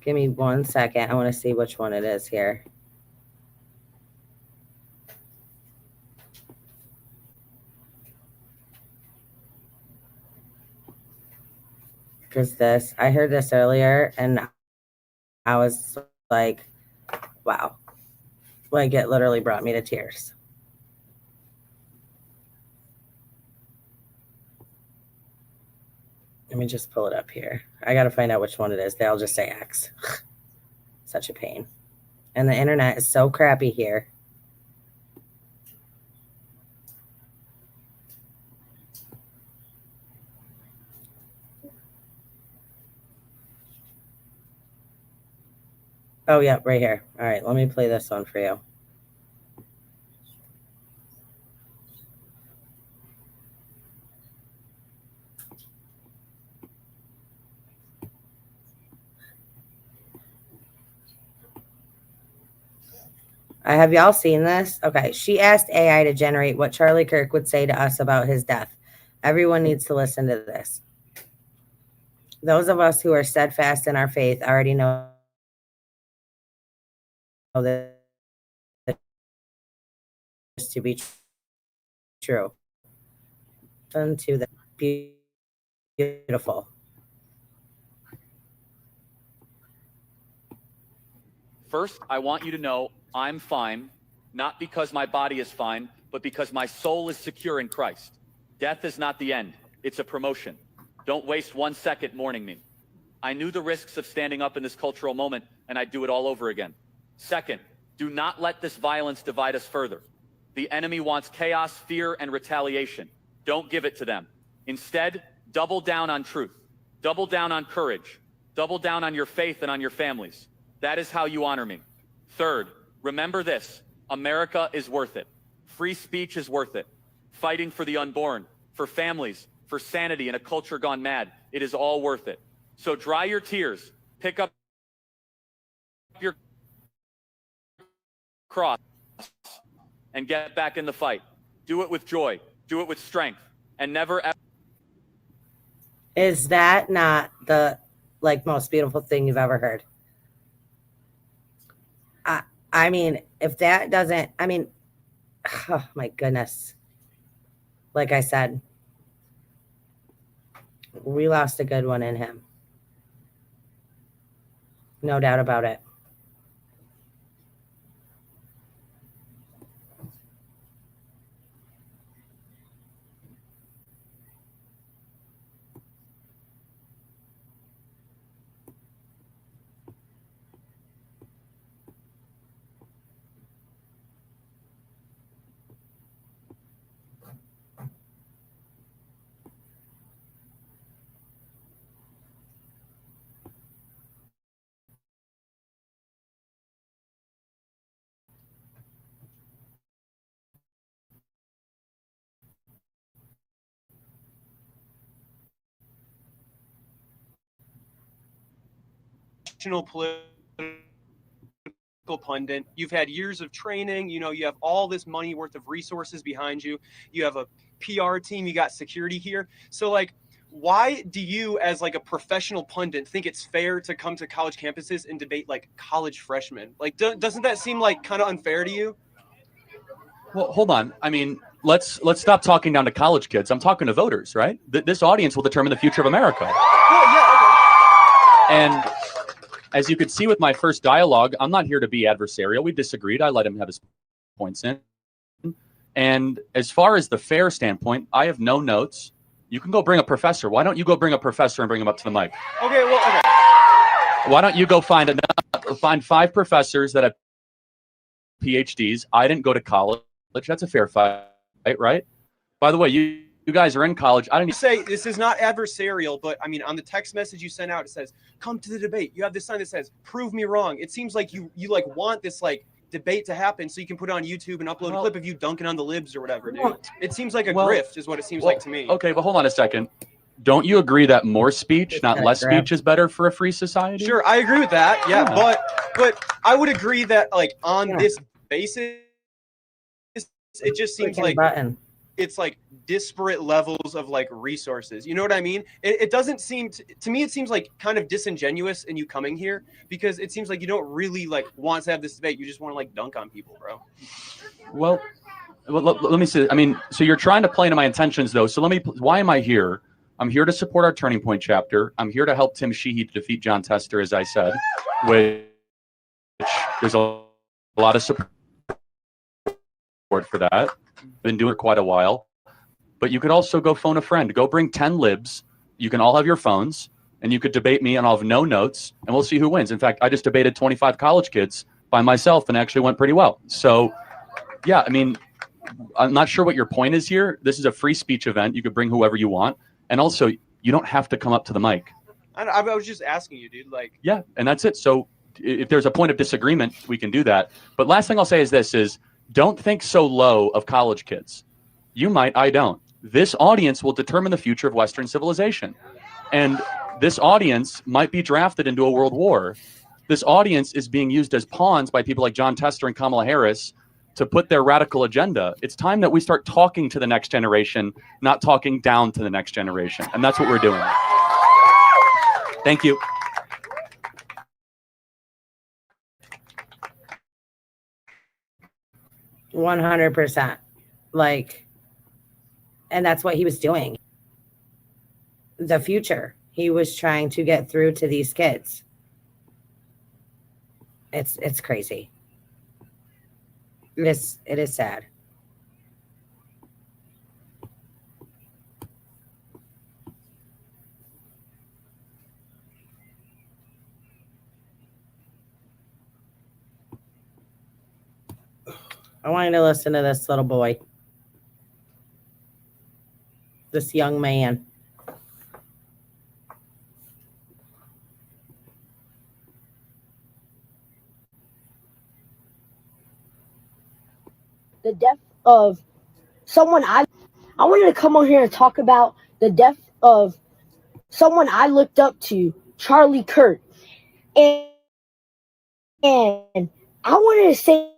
Give me 1 second. I want to see which one it is here. Because I heard this earlier and I was like, wow. Like it literally brought me to tears. Let me just pull it up here. I got to find out which one it is. They all just say X. Such a pain. And the internet is so crappy here. Oh, yeah, right here. All right, let me play this one for you. Have y'all seen this? Okay, she asked AI to generate what Charlie Kirk would say to us about his death. Everyone needs to listen to this. Those of us who are steadfast in our faith already know this to be true. Unto the beautiful. First, I want you to know I'm fine, not because my body is fine, but because my soul is secure in Christ. Death is not the end. It's a promotion. Don't waste 1 second mourning me. I knew the risks of standing up in this cultural moment, and I'd do it all over again. Second, do not let this violence divide us further. The enemy wants chaos, fear, and retaliation. Don't give it to them. Instead, double down on truth. Double down on courage. Double down on your faith and on your families. That is how you honor me. Third, remember this. America is worth it. Free speech is worth it. Fighting for the unborn, for families, for sanity in a culture gone mad. It is all worth it. So dry your tears. Pick up your cross and get back in the fight. Do it with joy. Do it with strength. And never ever. Is that not the most beautiful thing you've ever heard? I mean, if that doesn't, oh my goodness. Like I said, we lost a good one in him. No doubt about it. Political pundit. You've had years of training. You have all this money worth of resources behind you. You have a PR team. You got security here. So why do you, as a professional pundit, think it's fair to come to college campuses and debate college freshmen? Doesn't that seem kind of unfair to you? Well, hold on. Let's stop talking down to college kids. I'm talking to voters, right? This audience will determine the future of America. Well, yeah, okay. And as you could see with my first dialogue, I'm not here to be adversarial. We disagreed. I let him have his points in. And as far as the fair standpoint, I have no notes. You can go bring a professor. Why don't you go bring a professor and bring him up to the mic? Okay, well, okay. Why don't you go find 5 professors that have PhDs? I didn't go to college. That's a fair fight, right? By the way, you guys are in college. I didn't say this is not adversarial, but I mean, on the text message you sent out, it says, "Come to the debate." You have this sign that says, "Prove me wrong." It seems like you like want this like debate to happen so you can put it on YouTube and upload a clip of you dunking on the libs or whatever, dude. It seems like a grift is what it seems like to me. Okay, but hold on a second. Don't you agree that more speech, not less speech, is better for a free society? Sure, I agree with that. Yeah, but I would agree that like on this basis, it just seems like it's like disparate levels of like resources. You know what I mean? It doesn't seem to me. It seems like kind of disingenuous in you coming here because it seems like you don't really like want to have this debate. You just want to like dunk on people, bro. Well, let me see. I mean, so you're trying to play into my intentions, though. So why am I here? I'm here to support our Turning Point chapter. I'm here to help Tim Sheehy to defeat John Tester, as I said, which there's a lot of support for that. Been doing it quite a while. But you could also go phone a friend. Go bring 10 libs. You can all have your phones, and you could debate me, and I'll have no notes, and we'll see who wins. In fact, I just debated 25 college kids by myself, and actually went pretty well. So, yeah, I mean, I'm not sure what your point is here. This is a free speech event. You could bring whoever you want. And also, you don't have to come up to the mic. I was just asking you, dude. Like, yeah, and that's it. So if there's a point of disagreement, we can do that. But last thing I'll say is this: don't think so low of college kids. You might, I don't. This audience will determine the future of Western civilization, and this audience might be drafted into a world war. This audience is being used as pawns by people like John Tester and Kamala Harris to put their radical agenda. It's time that we start talking to the next generation, not talking down to the next generation. And that's what we're doing. Thank you. %. Like, and that's what he was doing. The future. He was trying to get through to these kids. It's crazy. It is sad. I wanted to listen to this little boy. This young man. The death of someone I wanted to come on here and talk about the death of someone I looked up to, Charlie Kirk. And I wanted to say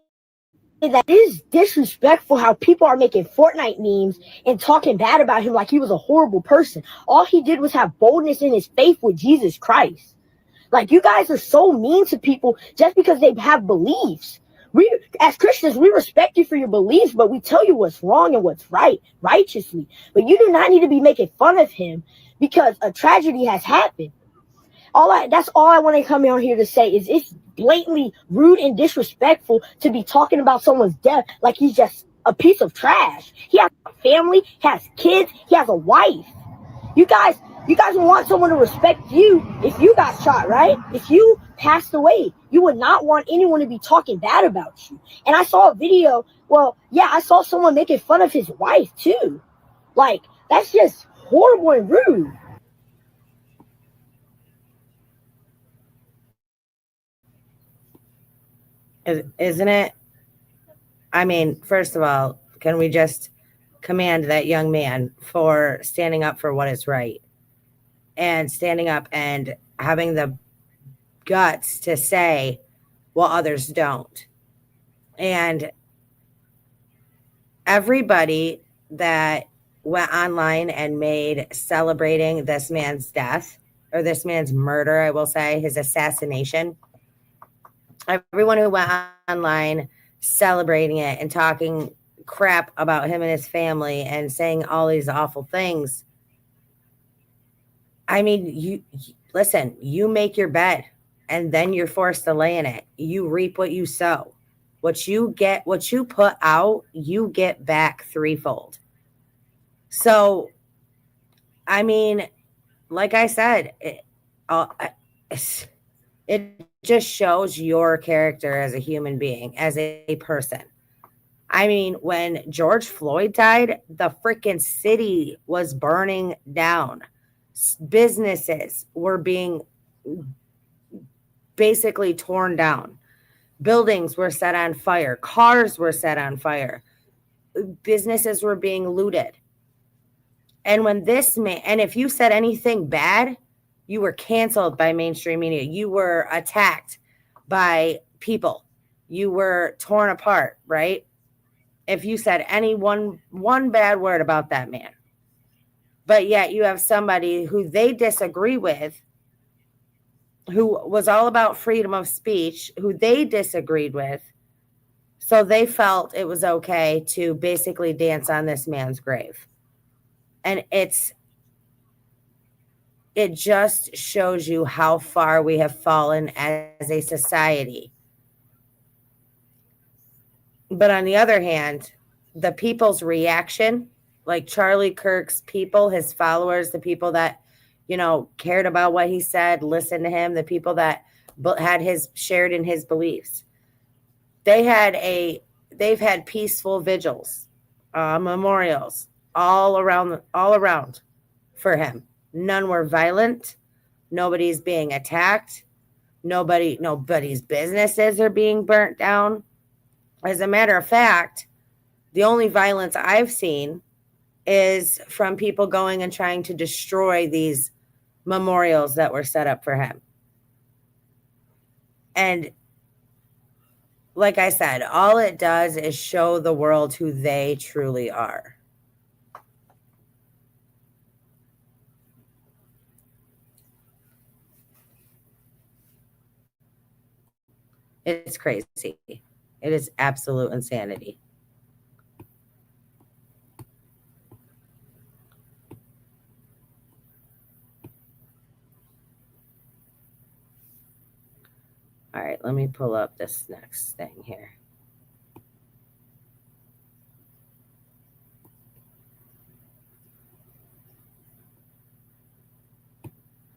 that it is disrespectful how people are making Fortnite memes and talking bad about him like he was a horrible person. All he did was have boldness in his faith with Jesus Christ. Like, you guys are so mean to people just because they have beliefs. We, as Christians, we respect you for your beliefs, but we tell you what's wrong and what's right, righteously. But you do not need to be making fun of him because a tragedy has happened. That's all I want to come on here to say is it's blatantly rude and disrespectful to be talking about someone's death like he's just a piece of trash. He has a family, he has kids, he has a wife. You guys want someone to respect you if you got shot, right? If you passed away, you would not want anyone to be talking bad about you. And I saw a video, I saw someone making fun of his wife too. Like, that's just horrible and rude. Isn't it? I mean, first of all, can we just commend that young man for standing up for what is right and standing up and having the guts to say, well, others don't. And everybody that went online and made celebrating this man's death or this man's murder, I will say, his assassination, everyone who went online celebrating it and talking crap about him and his family and saying all these awful things. I mean, you make your bed and then you're forced to lay in it. You reap what you sow. What you put out, you get back threefold. So, I mean, like I said, It just shows your character as a human being, as a person. I mean, when George Floyd died, the freaking city was burning down. Businesses were being basically torn down. Buildings were set on fire. Cars were set on fire. Businesses were being looted. And when this man, and if you said anything bad, you were canceled by mainstream media. You were attacked by people. You were torn apart, right? If you said any one bad word about that man. But yet you have somebody who they disagree with, who was all about freedom of speech, who they disagreed with. So they felt it was okay to basically dance on this man's grave. And it just shows you how far we have fallen as a society. But on the other hand, the people's reaction, like Charlie Kirk's people, his followers, the people that, cared about what he said, listened to him, the people that had shared in his beliefs, they've had peaceful vigils, memorials all around for him. None were violent. Nobody's being attacked. Nobody's businesses are being burnt down. As a matter of fact, the only violence I've seen is from people going and trying to destroy these memorials that were set up for him. And like I said, all it does is show the world who they truly are. It's crazy. It is absolute insanity. All right, let me pull up this next thing here.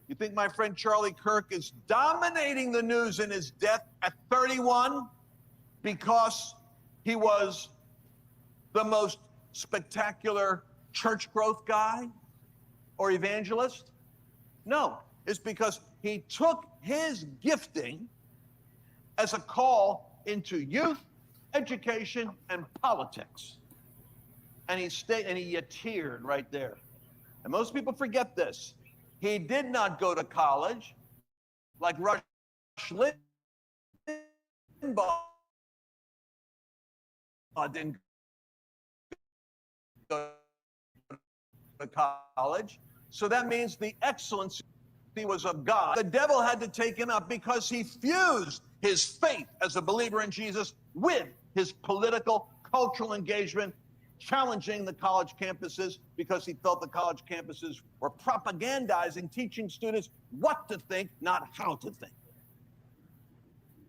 You think my friend Charlie Kirk is dominating the news in his death at 31 because he was the most spectacular church growth guy or evangelist? No, it's because he took his gifting as a call into youth, education, and politics. And he teared right there. And most people forget this. He did not go to college like Rush Limbaugh didn't go to college. So that means the excellency was of God. The devil had to take him out because he fused his faith as a believer in Jesus with his political, cultural engagement, challenging the college campuses because he felt the college campuses were propagandizing, teaching students what to think, not how to think.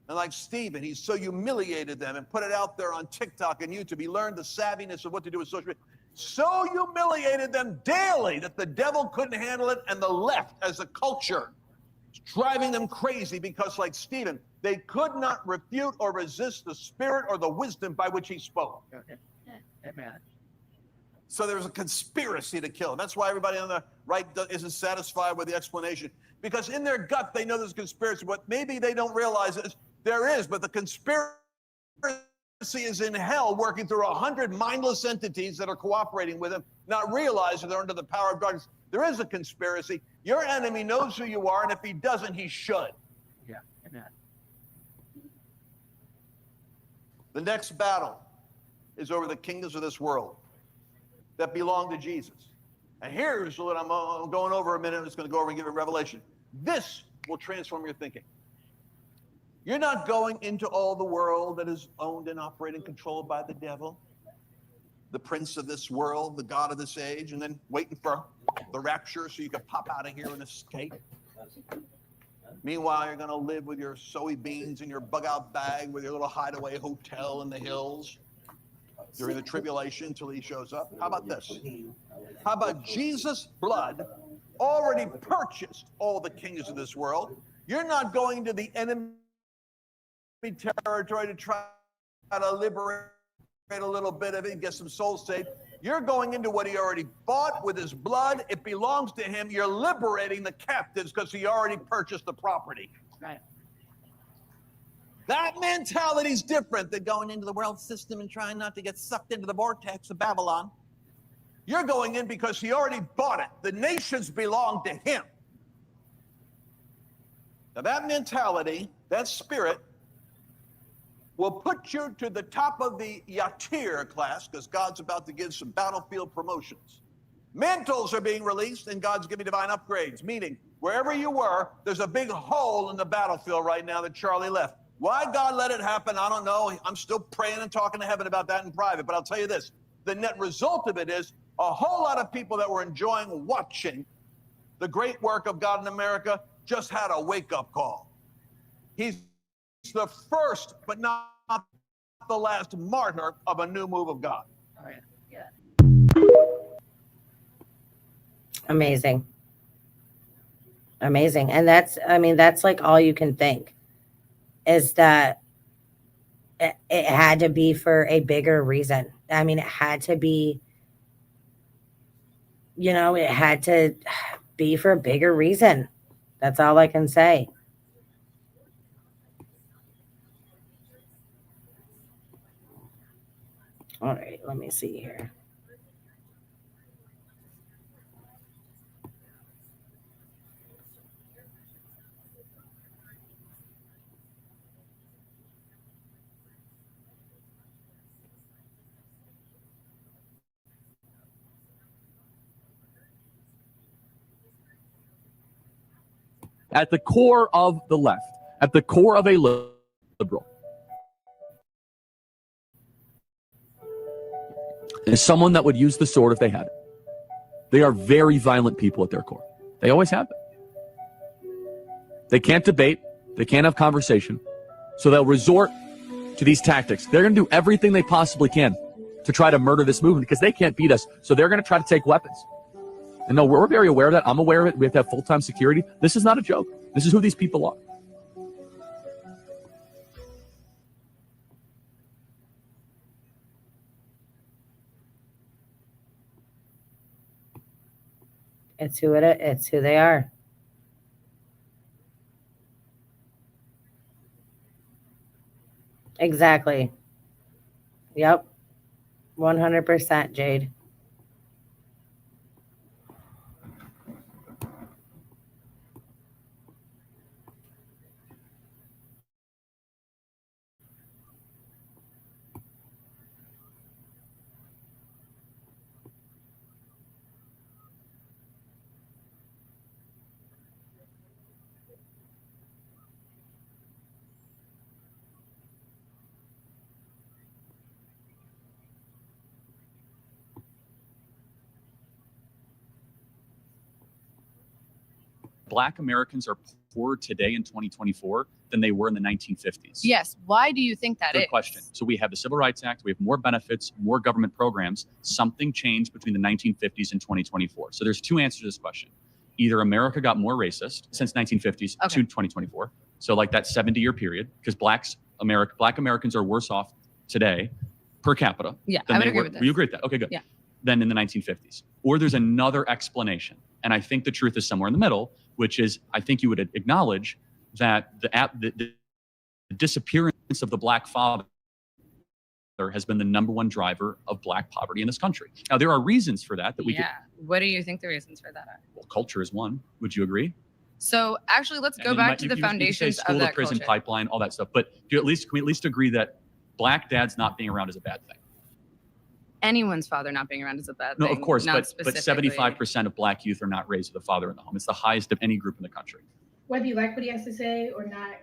And like Stephen, he so humiliated them and put it out there on TikTok and YouTube. He learned the savviness of what to do with social media. So humiliated them daily that the devil couldn't handle it, and the left as a culture was driving them crazy because, like Stephen, they could not refute or resist the spirit or the wisdom by which he spoke. Amen. So there was a conspiracy to kill him. That's why everybody on the right isn't satisfied with the explanation. Because in their gut, they know there's a conspiracy. What maybe they don't realize is there is, but the conspiracy is in hell working through 100 mindless entities that are cooperating with him, not realizing they're under the power of darkness. There is a conspiracy. Your enemy knows who you are, and if he doesn't, he should. Yeah, amen. The next battle is over the kingdoms of this world that belong to Jesus. And here's what I'm going over a minute. I'm just going to go over and give a revelation. This will transform your thinking. You're not going into all the world that is owned and operated and controlled by the devil, the prince of this world, the god of this age, and then waiting for the rapture so you can pop out of here and escape. Meanwhile, you're going to live with your soybeans in your bug-out bag with your little hideaway hotel in the hills during the tribulation until he shows up. How about this? How about Jesus' blood already purchased all the kingdoms of this world? You're not going into the enemy territory to try to liberate a little bit of it and get some souls saved. You're going into what he already bought with his blood. It belongs to him. You're liberating the captives because he already purchased the property. Right. That mentality is different than going into the world system and trying not to get sucked into the vortex of Babylon. You're going in because he already bought it. The nations belong to him. Now that mentality, that spirit, will put you to the top of the Yatir class, because God's about to give some battlefield promotions. Mantles are being released, and God's giving divine upgrades, meaning wherever you were, there's a big hole in the battlefield right now that Charlie left. Why God let it happen, I don't know. I'm still praying and talking to heaven about that in private, but I'll tell you this. The net result of it is a whole lot of people that were enjoying watching the great work of God in America just had a wake-up call. He's the first, but not the last martyr of a new move of God. Oh, yeah. Amazing. Amazing. And that's like all you can think is that it had to be for a bigger reason. I mean, it had to be, it had to be for a bigger reason. That's all I can say. All right, let me see here. At the core of the left, at the core of a liberal, is someone that would use the sword if they had it. They are very violent people at their core. They always have been. They can't debate. They can't have conversation. So they'll resort to these tactics. They're going to do everything they possibly can to try to murder this movement because they can't beat us. So they're going to try to take weapons. And no, we're very aware of that. I'm aware of it. We have to have full-time security. This is not a joke. This is who these people are. It's who they are. Exactly. Yep. 100%, Jade. Black Americans are poorer today in 2024 than they were in the 1950s. Yes. Why do you think that is? Good question. So we have the Civil Rights Act, we have more benefits, more government programs. Something changed between the 1950s and 2024. So there's two answers to this question. Either America got more racist since 1950s to 2024. So like that 70-year period, because Black Americans are worse off today per capita. Yeah, than I would they agree were. with this. You agree with that? Okay, good. Yeah. Than in the 1950s. Or there's another explanation. And I think the truth is somewhere in the middle, which is I think you would acknowledge that the disappearance of the Black father has been the number one driver of Black poverty in this country. Now, there are reasons for that we could. What do you think the reasons for that are? Well, culture is one. Would you agree? So actually, let's go And back to you the can say foundations school of to that prison culture. pipeline, all that stuff. But can we at least agree that Black dads not being around is a bad thing? Anyone's father not being around is a bad No, thing. of course, not but specifically. 75% of Black youth are not raised with a father in the home. It's the highest of any group in the country. Whether you like what he has to say or not,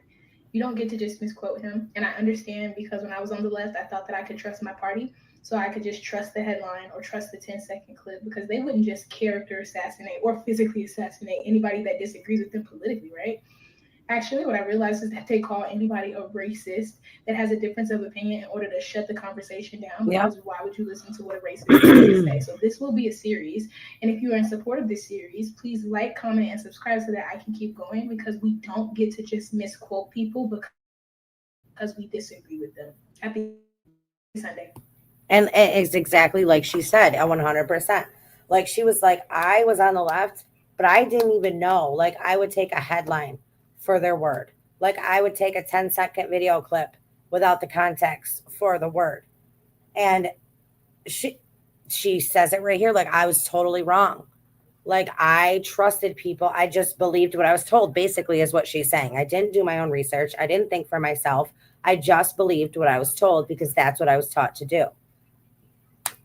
you don't get to just misquote him. And I understand, because when I was on the left, I thought that I could trust my party. So I could just trust the headline or trust the 10-second clip, because they wouldn't just character assassinate or physically assassinate anybody that disagrees with them politically, right? Actually, what I realized is that they call anybody a racist that has a difference of opinion in order to shut the conversation down. Yep. Because why would you listen to what a racist has to say? So this will be a series. And if you are in support of this series, please like, comment, and subscribe so that I can keep going, because we don't get to just misquote people because we disagree with them. Happy Sunday. And it's exactly like she said, 100%. Like, she was like, I was on the left, but I didn't even know. Like, I would take a headline for their word. Like, I would take a 10-second video clip without the context for the word. And she says it right here. Like, I was totally wrong. Like, I trusted people. I just believed what I was told, basically, is what she's saying. I didn't do my own research. I didn't think for myself. I just believed what I was told because that's what I was taught to do.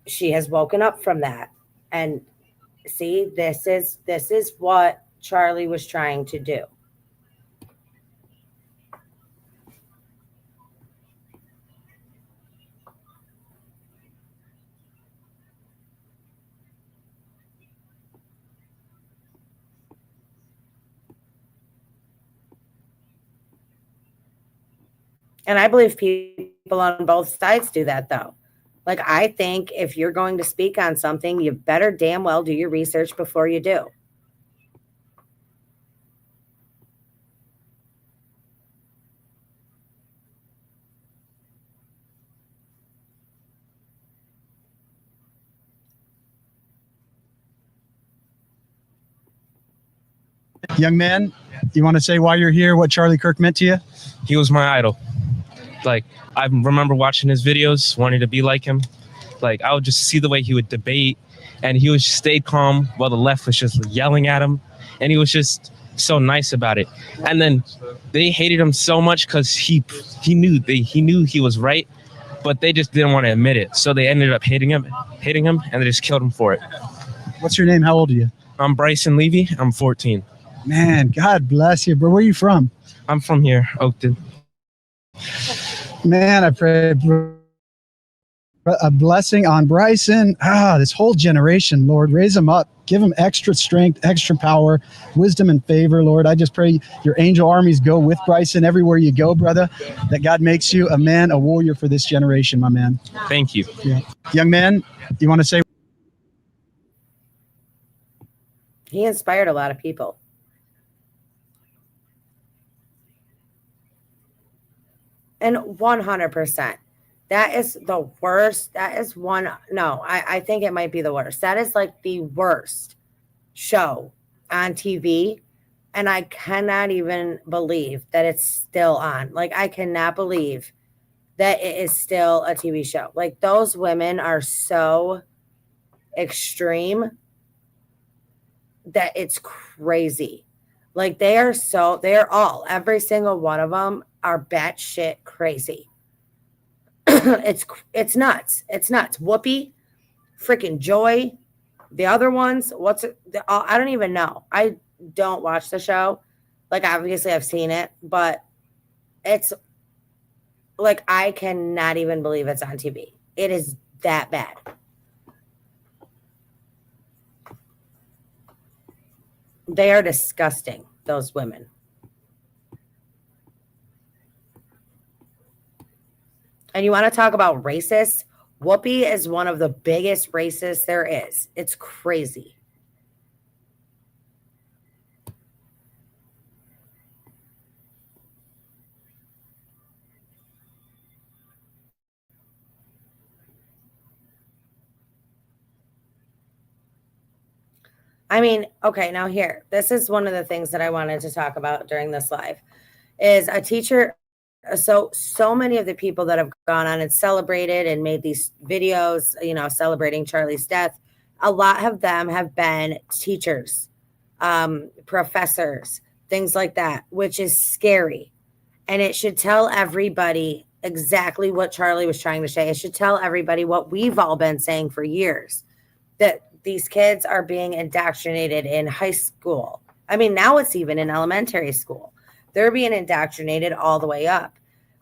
She has woken up from that. And see, this is what Charlie was trying to do. And I believe people on both sides do that, though. Like, I think if you're going to speak on something, you better damn well do your research before you do. Young man, you want to say why you're here, what Charlie Kirk meant to you? He was my idol. Like, I remember watching his videos, wanting to be like him. Like, I would just see the way he would debate, and he would stay calm while the left was just yelling at him, and he was just so nice about it. And then they hated him so much because he knew he was right, but they just didn't want to admit it. So they ended up hating him, and they just killed him for it. What's your name? How old are you? I'm Bryson Levy. I'm 14. Man, God bless you, bro. Where are you from? I'm from here, Oakton. Man, I pray a blessing on Bryson. This whole generation, Lord, raise them up. Give them extra strength, extra power, wisdom, and favor, Lord. I just pray your angel armies go with Bryson everywhere you go, brother, that God makes you a man, a warrior for this generation, my man. Thank you. Yeah. Young man, you want to say? He inspired a lot of people. And 100%. That is the worst. That is I think it might be the worst. That is like the worst show on TV. And I cannot even believe that it's still on. Like, I cannot believe that it is still a TV show. Like, those women are so extreme that it's crazy. Like, every single one of them are batshit crazy. It's nuts. It's nuts. Whoopi, freaking Joy, the other ones. I don't even know. I don't watch the show. Like, obviously I've seen it, but it's like, I cannot even believe it's on TV. It is that bad. They are disgusting, those women. And you want to talk about racist? Whoopi is one of the biggest racists there is. It's crazy. I mean, okay, now here, this is one of the things that I wanted to talk about during this live, is a teacher. So many of the people that have gone on and celebrated and made these videos, celebrating Charlie's death, a lot of them have been teachers, professors, things like that, which is scary. And it should tell everybody exactly what Charlie was trying to say. It should tell everybody what we've all been saying for years, that these kids are being indoctrinated in high school. I mean, now it's even in elementary school. They're being indoctrinated all the way up.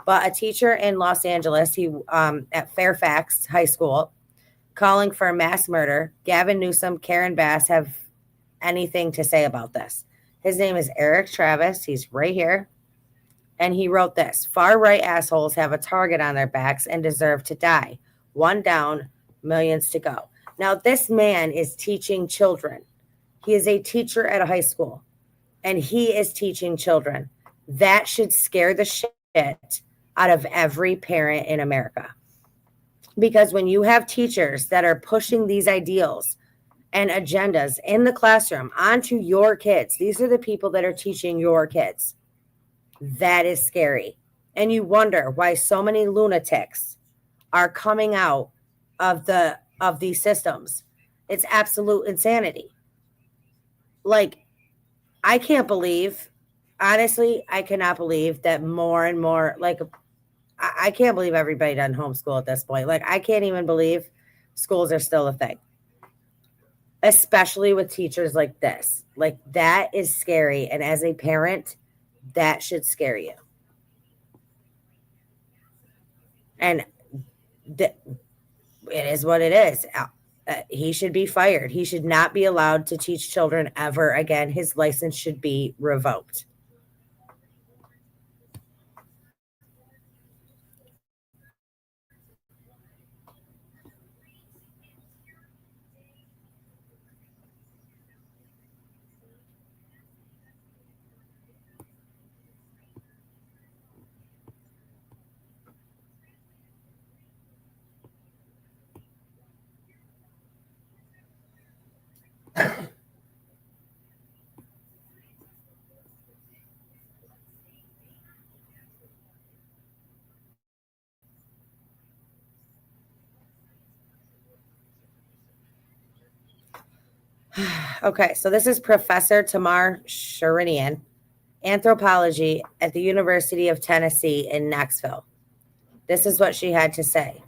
But a teacher in Los Angeles, at Fairfax High School, calling for a mass murder. Gavin Newsom, Karen Bass have anything to say about this. His name is Eric Travis. He's right here. And he wrote this: far right assholes have a target on their backs and deserve to die. One down, millions to go. Now, this man is teaching children. He is a teacher at a high school, and he is teaching children. That should scare the shit out of every parent in America. Because when you have teachers that are pushing these ideals and agendas in the classroom onto your kids, these are the people that are teaching your kids. That is scary. And you wonder why so many lunatics are coming out of these systems. It's absolute insanity. Like, I can't believe, honestly, I cannot believe that more and more, like, I can't believe everybody doesn't homeschool at this point. Like, I can't even believe schools are still a thing, especially with teachers like this. Like, that is scary. And as a parent, that should scare you. And it is what it is. He should be fired. He should not be allowed to teach children ever again. His license should be revoked. Okay, so this is Professor Tamar Sharinian, anthropology at the University of Tennessee in Knoxville. This is what she had to say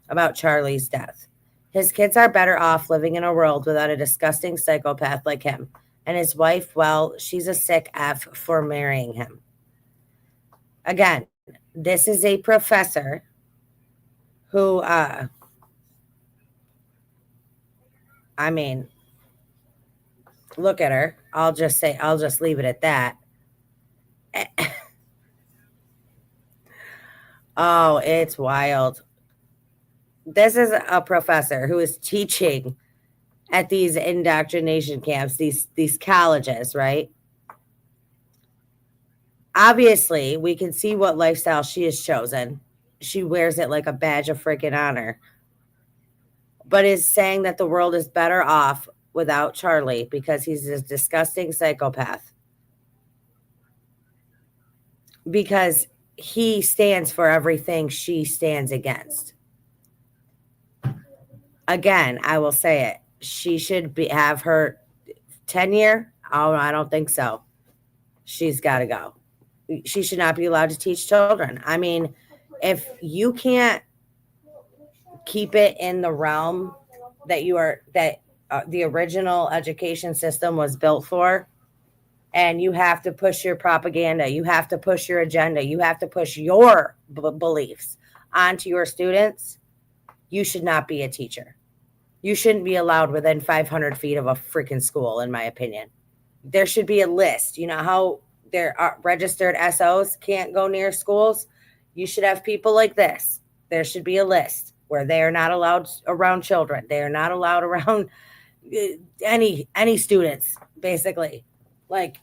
about Charlie's death. His kids are better off living in a world without a disgusting psychopath like him. And his wife, well, she's a sick F for marrying him. Again, this is a professor who, I mean, look at her. I'll just leave it at that. Oh, it's wild. This is a professor who is teaching at these indoctrination camps, these colleges, right? Obviously, we can see what lifestyle she has chosen. She wears it like a badge of freaking honor. But is saying that the world is better off without Charlie because he's a disgusting psychopath. Because he stands for everything she stands against. Again, I will say it. She should have her tenure. Oh, I don't think so. She's got to go. She should not be allowed to teach children. I mean, if you can't keep it in the realm that the original education system was built for, and you have to push your propaganda, you have to push your agenda, you have to push your beliefs onto your students, you should not be a teacher. You shouldn't be allowed within 500 feet of a freaking school, in my opinion. There should be a list. You know how there are registered SOs can't go near schools? You should have people like this. There should be a list where they are not allowed around children. They are not allowed around any students, basically. Like,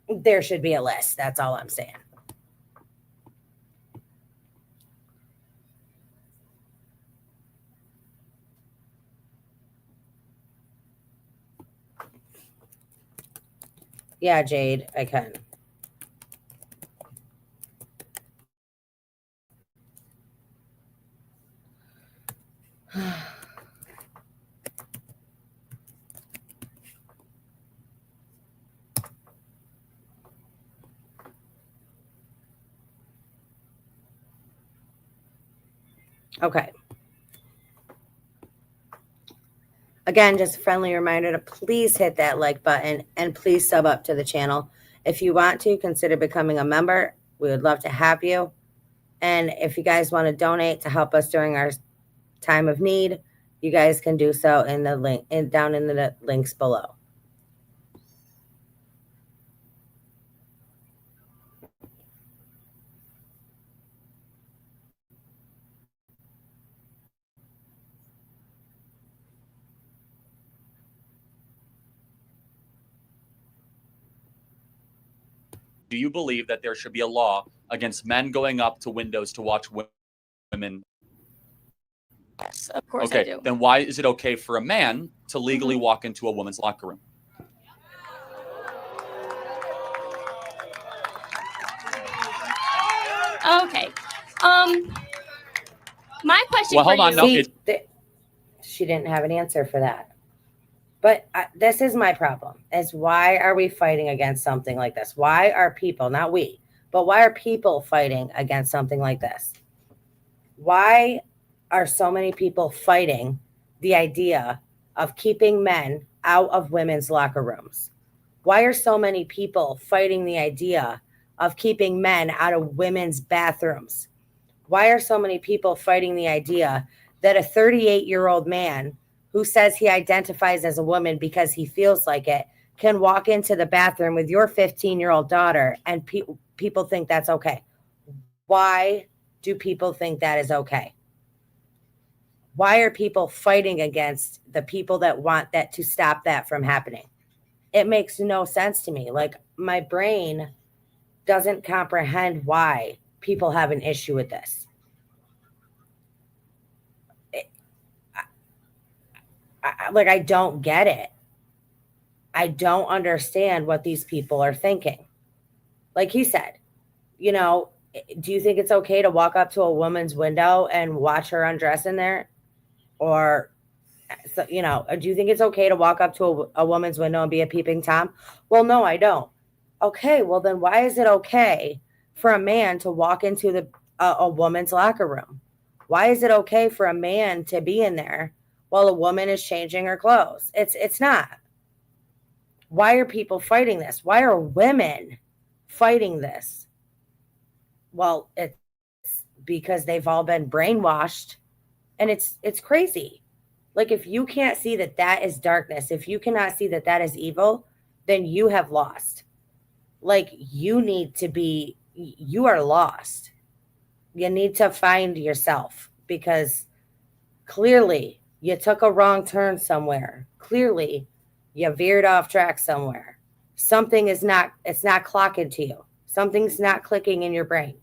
there should be a list. That's all I'm saying. Yeah, Jade, I can. Okay. Again, just a friendly reminder to please hit that like button and please sub up to the channel. If you want to, consider becoming a member. We would love to have you. And if you guys want to donate to help us during our time of need, you guys can do so in the link down in the links below. do you believe that there should be a law against men going up to windows to watch women? Yes, of course I do. Then why is it okay for a man to legally walk into a woman's locker room? Okay. My question Well, for hold on. you. No, She didn't have an answer for that. But this is my problem, is why are we fighting against something like this? Why are people, not we, but why are people fighting against something like this? Why are so many people fighting the idea of keeping men out of women's locker rooms? Why are so many people fighting the idea of keeping men out of women's bathrooms? Why are so many people fighting the idea that a 38-year-old man who says he identifies as a woman because he feels like it can walk into the bathroom with your 15-year-old daughter and people think that's okay? Why do people think that is okay? Why are people fighting against the people that want that to stop that from happening? It makes no sense to me. Like, my brain doesn't comprehend why people have an issue with this. I don't get it. I don't understand what these people are thinking. Like he said, you know, do you think it's okay to walk up to a woman's window and watch her undress in there? Or, you know, do you think it's okay to walk up to a woman's window and be a peeping Tom? Well, no, I don't. Okay, well then why is it okay for a man to walk into a woman's locker room? Why is it okay for a man to be in there while a woman is changing her clothes? It's not. Why are people fighting this? Why are women fighting this? Well, it's because they've all been brainwashed, and it's crazy. Like, if you can't see that that is darkness, if you cannot see that that is evil, then you have lost. Like, you are lost. You need to find yourself, because clearly you took a wrong turn somewhere. Clearly you veered off track somewhere. Something is not, it's not clocking to you. Something's not clicking in your brain.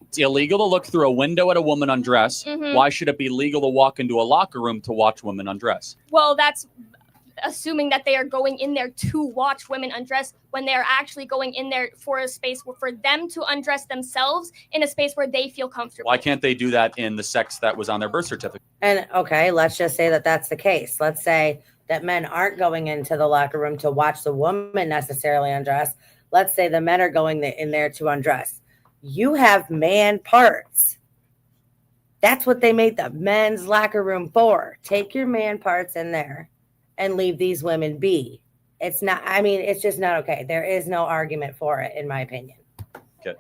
It's illegal to look through a window at a woman undress. Why should it be legal to walk into a locker room to watch women undress? Well, that's assuming that they are going in there to watch women undress when they are actually going in there for a space for them to undress themselves in a space where they feel comfortable. Why can't they do that in the sex that was on their birth certificate? And okay, let's just say that that's the case. Let's say that men aren't going into the locker room to watch the woman necessarily undress. Let's say the men are going in there to undress. You have man parts. That's what they made the men's locker room for. Take your man parts in there and leave these women be. It's not, I mean, it's just not okay. There is no argument for it, in my opinion. Okay.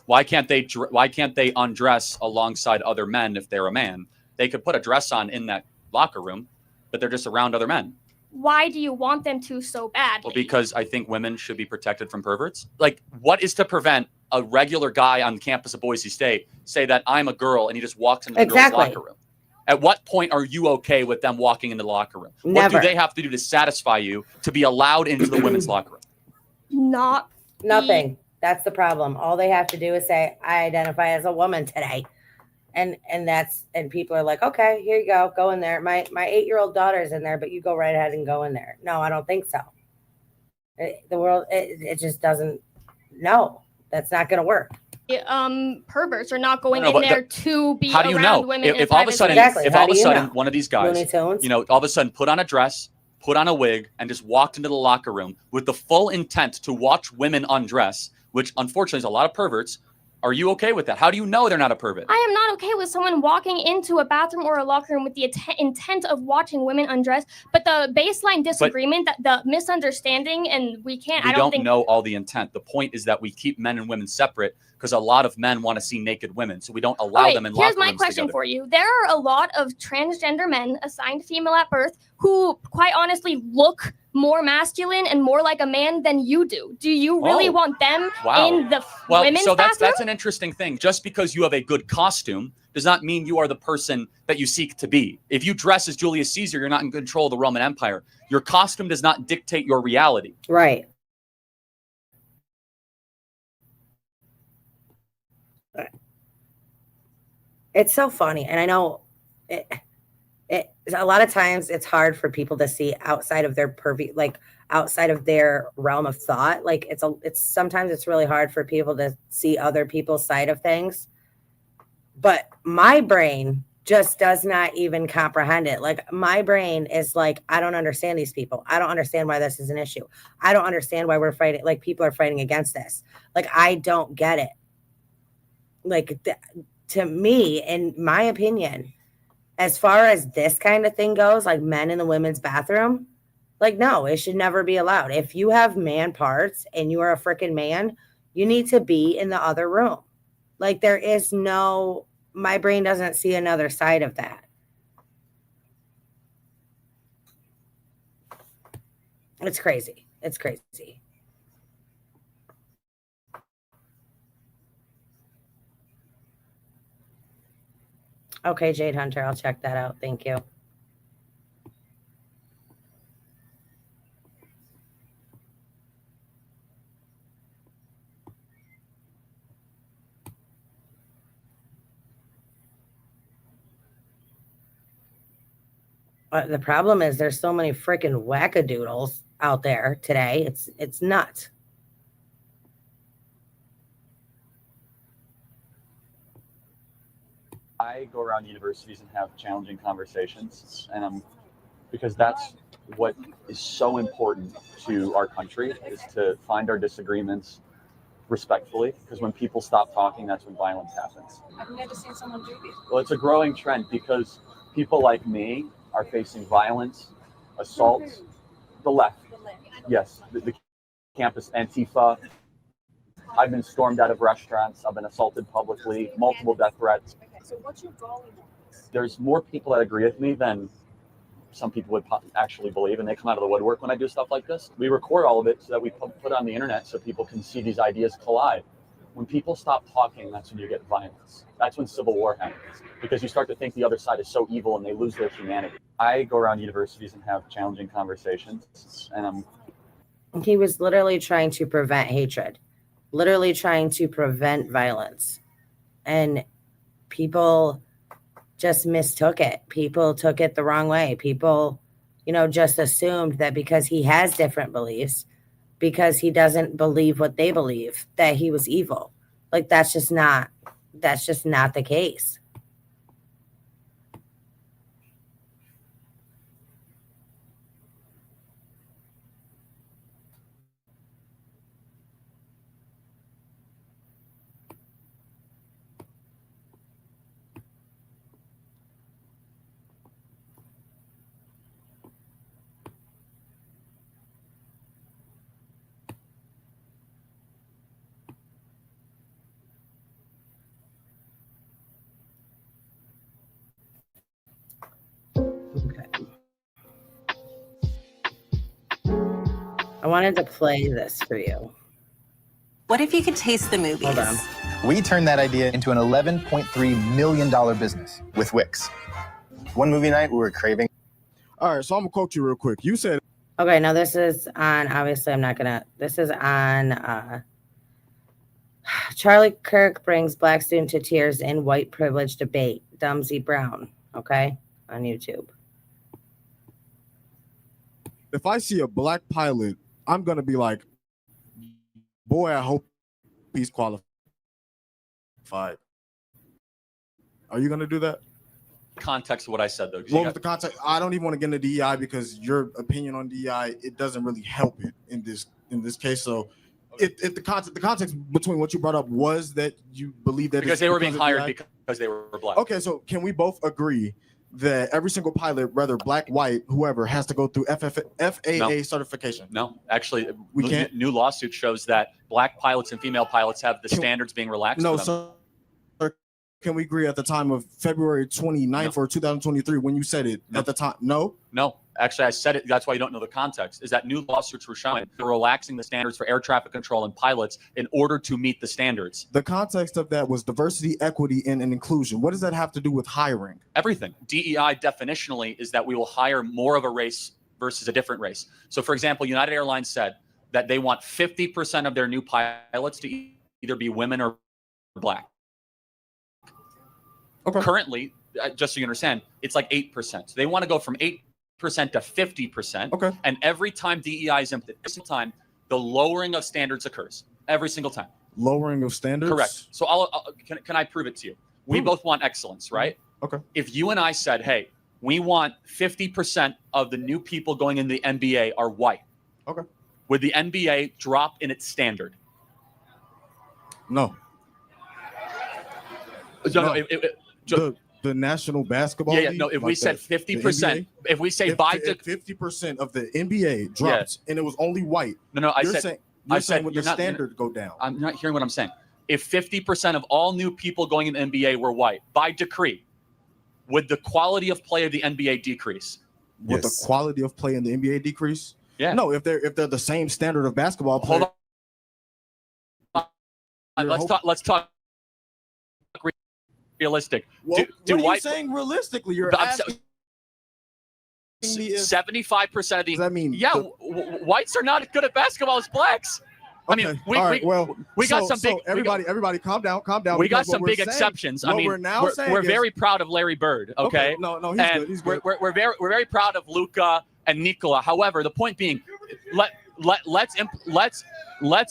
Why can't they undress alongside other men if they're a man? They could put a dress on in that locker room, but they're just around other men. Why do you want them to so badly? Well, because I think women should be protected from perverts. Like, what is to prevent a regular guy on campus of Boise State say that I'm a girl and he just walks into the girl's locker room? At what point are you okay with them walking into the locker room? Never. What do they have to do to satisfy you to be allowed into the women's locker room? Nothing. That's the problem. All they have to do is say, I identify as a woman today. And people are like, okay, here you go in there. My 8-year-old daughter's in there, but you go right ahead and go in there. No, I don't think so. The world, it just doesn't. No, that's not going to work. Perverts are not going in there to be how do you around know? women. If all of a sudden, one of these guys, all of a sudden put on a dress, put on a wig, and just walked into the locker room with the full intent to watch women undress, which unfortunately is a lot of perverts. Are you okay with that? How do you know they're not a pervert? I am not okay with someone walking into a bathroom or a locker room with the intent of watching women undress. But the baseline disagreement, that the misunderstanding, and we don't know all the intent. The point is that we keep men and women separate because a lot of men want to see naked women, so we don't allow them in locker rooms. Here's my question for you. There are a lot of transgender men assigned female at birth who quite honestly look more masculine and more like a man than you do? Do you really want them in the women's so bathroom? that's an interesting thing. Just because you have a good costume does not mean you are the person that you seek to be. If you dress as Julius Caesar, you're not in control of the Roman Empire. Your costume does not dictate your reality. Right. It's so funny. And I know a lot of times it's hard for people to see outside of their purview, like outside of their realm of thought. Like sometimes it's really hard for people to see other people's side of things. But my brain just does not even comprehend it. Like my brain is like, I don't understand these people. I don't understand why this is an issue. I don't understand why we're fighting. Like people are fighting against this. Like, I don't get it. Like to me, in my opinion, as far as this kind of thing goes, like men in the women's bathroom, like, no, it should never be allowed. If you have man parts and you are a freaking man, you need to be in the other room. Like there is no, my brain doesn't see another side of that. It's crazy. It's crazy. Okay, Jade Hunter, I'll check that out. Thank you. The problem is there's so many freaking wackadoodles out there today. It's nuts. I go around universities and have challenging conversations, and because that's what is so important to our country, is to find our disagreements respectfully, because when people stop talking, that's when violence happens. I've never seen someone do this. Well, it's a growing trend because people like me are facing violence, assaults, the left. Yes, the campus Antifa. I've been stormed out of restaurants. I've been assaulted publicly, multiple death threats. So what's your goal in this? There's more people that agree with me than some people would actually believe, and they come out of the woodwork when I do stuff like this. We record all of it so that we put on the internet so people can see these ideas collide. When people stop talking, that's when you get violence. That's when civil war happens, because you start to think the other side is so evil and they lose their humanity. I go around universities and have challenging conversations, and he was literally trying to prevent hatred, literally trying to prevent violence. And people just mistook it. People took it the wrong way. People, just assumed that because he has different beliefs, because he doesn't believe what they believe, that he was evil. Like that's just not the case. I wanted to play this for you. What if you could taste the movies? Hold on. We turned that idea into an $11.3 million business with Wix. One movie night, we were craving. All right, so I'm going to quote you real quick. You said... Okay, now this is on, obviously I'm not going to, this is on Charlie Kirk brings black student to tears in white privilege debate. Dumsy Brown, okay, on YouTube. If I see a black pilot, I'm going to be like, boy, I hope he's qualified. Are you going to do that? Context of what I said, though. What was the context? I don't even want to get into DEI because your opinion on DEI, it doesn't really help it in this case. So if the context between what you brought up was that you believe that because they were being hired because they were black. Okay, so can we both agree that every single pilot, whether black, white, whoever, has to go through FAA certification? No, actually, we can't. New lawsuit shows that black pilots and female pilots have the standards being relaxed. No, for them. sir, can we agree at the time of February 29th or 2023 when you said it at the time? No? No. Actually, I said it. That's why you don't know the context. Is that new lawsuits were showing they're relaxing the standards for air traffic control and pilots in order to meet the standards. The context of that was diversity, equity, and inclusion. What does that have to do with hiring? Everything. DEI definitionally is that we will hire more of a race versus a different race. So, for example, United Airlines said that they want 50% of their new pilots to either be women or black. Okay. Currently, just so you understand, it's like 8%. So they want to go from 8% to 50%. Okay. And every time DEI is implemented, every single time, the lowering of standards occurs. Every single time. Lowering of standards? Correct. So can I prove it to you? We both want excellence, right? Okay. If you and I said, hey, we want 50% of the new people going in the NBA are white. Okay. Would the NBA drop in its standard? No. No. The National Basketball Yeah, League, no. If like we said the 50%, if we say if 50% of the NBA dropped and it was only white. No, I you're said, saying, I you're said saying with you're the not, standard go down. I'm not hearing what I'm saying. If 50% of all new people going in the NBA were white by decree, would the quality of play of the NBA decrease? Would the quality of play in the NBA decrease? Yeah. No, if they're the same standard of basketball play. Hold on. Let's talk realistic. Well, do what are white, you saying realistically? You're I'm asking me if 75% of the. Does that mean whites are not as good at basketball as blacks. I mean, we got some big. Everybody, calm down. We got some big exceptions. I mean, we're very proud of Larry Bird. Okay. No, he's and good. He's good. We're very proud of Luka and Nikola. However, the point being, let's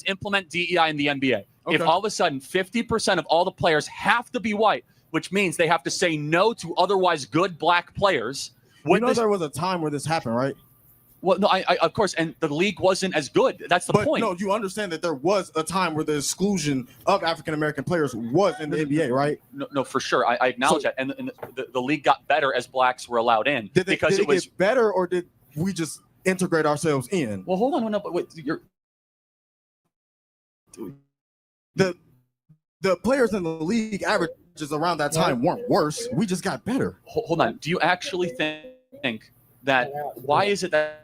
implement DEI in the NBA. If all of a sudden 50% of all the players have to be white, which means they have to say no to otherwise good black players. There was a time where this happened, right? Well, no, I of course, and the league wasn't as good. That's the point. No, you understand that there was a time where the exclusion of African American players was in the NBA, right? No, for sure. I acknowledge that, and the league got better as blacks were allowed in. Did it get better, or did we just integrate ourselves in? Well, hold on, no, but wait, the players in the league averages around that time weren't worse. We just got better. Hold on. Do you actually think that? Why is it that?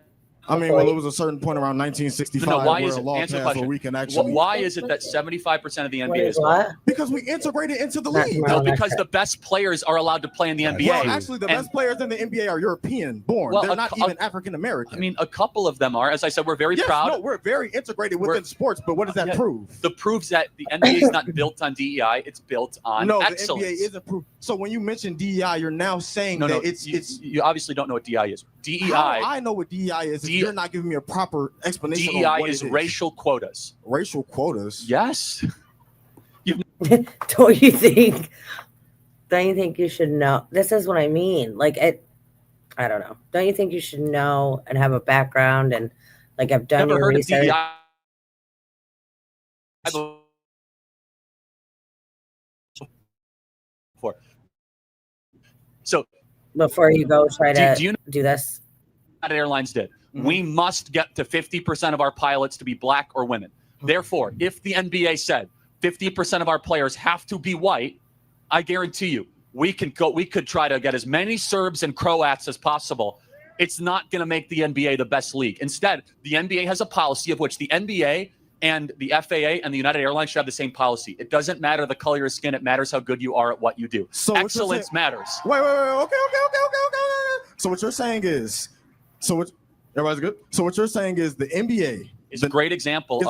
I mean, well, it was a certain point around 1965 why where is a it? law Answer the passed question. where we can actually. Why is it that 75% of the NBA is what? Because we integrated into the league. No, because the best players are allowed to play in the NBA. Well, actually, the best players in the NBA are European born. Well, they're not even African American. I mean, a couple of them are. As I said, we're very proud. No, we're very integrated within sports. But what does that prove? The proves that the NBA is not built on DEI; it's built on excellence. The NBA isn't proof. So when you mention DEI, you're now saying that it's. You obviously don't know what DEI is. DEI. How I know what DEI is. If you're not giving me a proper explanation. DEI is racial quotas. Racial quotas. Yes. Don't you think? Don't you think you should know? This is what I mean. Like I don't know. Don't you think you should know and have a background and like I've done your research? So before you go try to do this, United Airlines did. We must get to 50% of our pilots to be black or women. Therefore, if the NBA said 50% of our players have to be white, I guarantee you, we could try to get as many Serbs and Croats as possible. It's not going to make the NBA the best league. Instead, the NBA has a policy of which the NBA and the FAA and the United Airlines should have the same policy. It doesn't matter the color of your skin. It matters how good you are at what you do. So excellence matters. Wait. Okay. So what you're saying is, everybody's good. So what you're saying is the NBA is a great example.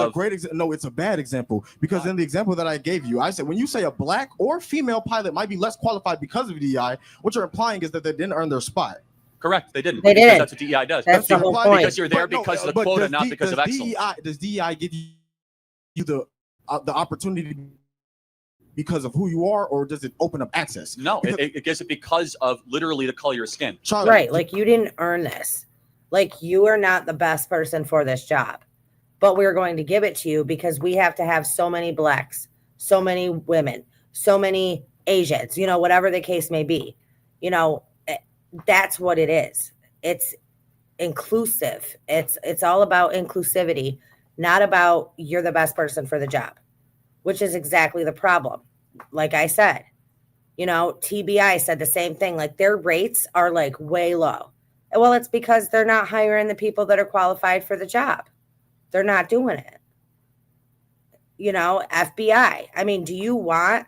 No, it's a bad example because in the example that I gave you, I said when you say a black or female pilot might be less qualified because of DEI, what you're implying is that they didn't earn their spot. Correct, they didn't. They didn't. That's what DEI does. That's the whole point. Because you're there because of the quota, not because of excellence. Does DEI give you the opportunity because of who you are, or does it open up access? No, it gives it because of literally the color of your skin. Charlie, right, like you didn't earn this. Like you are not the best person for this job, but we're going to give it to you because we have to have so many blacks, so many women, so many Asians, whatever the case may be. That's what it is. It's inclusive. It's all about inclusivity, not about you're the best person for the job, which is exactly the problem. Like I said, TBI said the same thing. Like their rates are like way low. Well, it's because they're not hiring the people that are qualified for the job. They're not doing it. You know, FBI. I mean, do you want,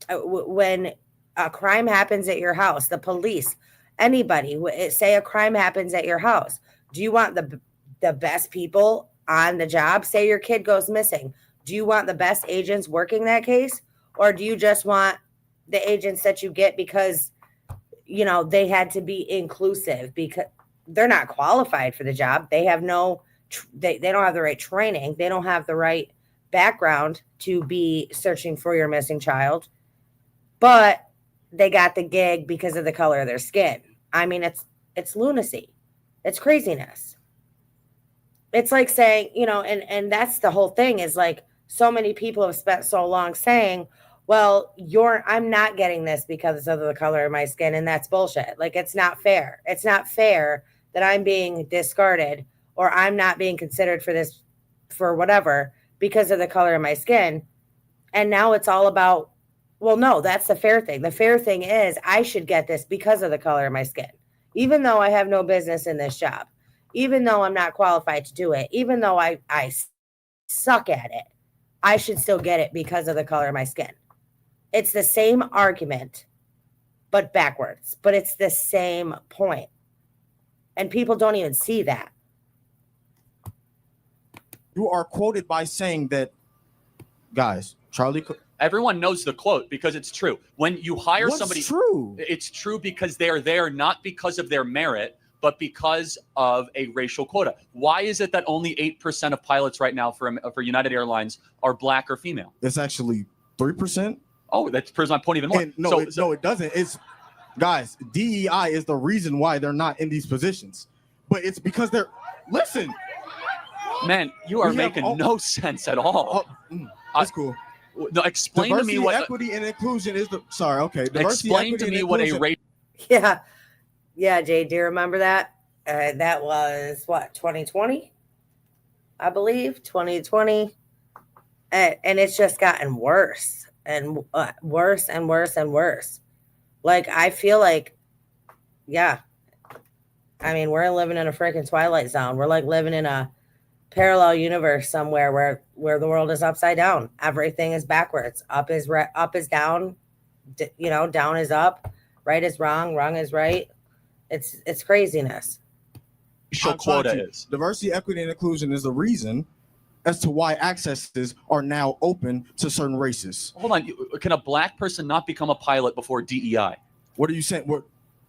when a crime happens at your house, the police, anybody, say a crime happens at your house, do you want the best people on the job? Say your kid goes missing. Do you want the best agents working that case? Or do you just want the agents that you get because, you know, they had to be inclusive because they're not qualified for the job? They have they don't have the right training. They don't have the right background to be searching for your missing child, but they got the gig because of the color of their skin. I mean, it's lunacy. It's craziness. It's like saying, you know, and that's the whole thing, is like, so many people have spent so long saying, well, I'm not getting this because of the color of my skin. And that's bullshit. Like, it's not fair. It's not fair that I'm being discarded or I'm not being considered for this, for whatever, because of the color of my skin. And now it's all about, well, no, that's the fair thing. The fair thing is I should get this because of the color of my skin, even though I have no business in this job, even though I'm not qualified to do it, even though I suck at it, I should still get it because of the color of my skin. It's the same argument, but backwards, but it's the same point. And people don't even see that. You are quoted by saying that, guys, Charlie. Everyone knows the quote because it's true. When you hire What's somebody, true? It's true because they are there not because of their merit, but because of a racial quota. Why is it that only 8% of pilots right now for United Airlines are black or female? It's actually 3%. Oh, that proves my point even more. And no, it doesn't. It's, guys, DEI is the reason why they're not in these positions. But it's because they're, listen. Man, you are making no sense at all. That's cool. No, explain diversity, to me what equity and inclusion is the. Sorry, okay. Explain to me what a race. Yeah, Jay. Do you remember that? That was what, 2020, I believe, 2020, and it's just gotten worse and worse and worse and worse. Like, I feel like, yeah. I mean, we're living in a freaking Twilight Zone. We're like living in a parallel universe somewhere where the world is upside down. Everything is backwards. Up is down, you know, down is up, right is wrong, wrong is right. It's craziness. Quota is diversity, equity, and inclusion is the reason as to why accesses are now open to certain races. Hold on, can a black person not become a pilot before DEI? What are you saying? What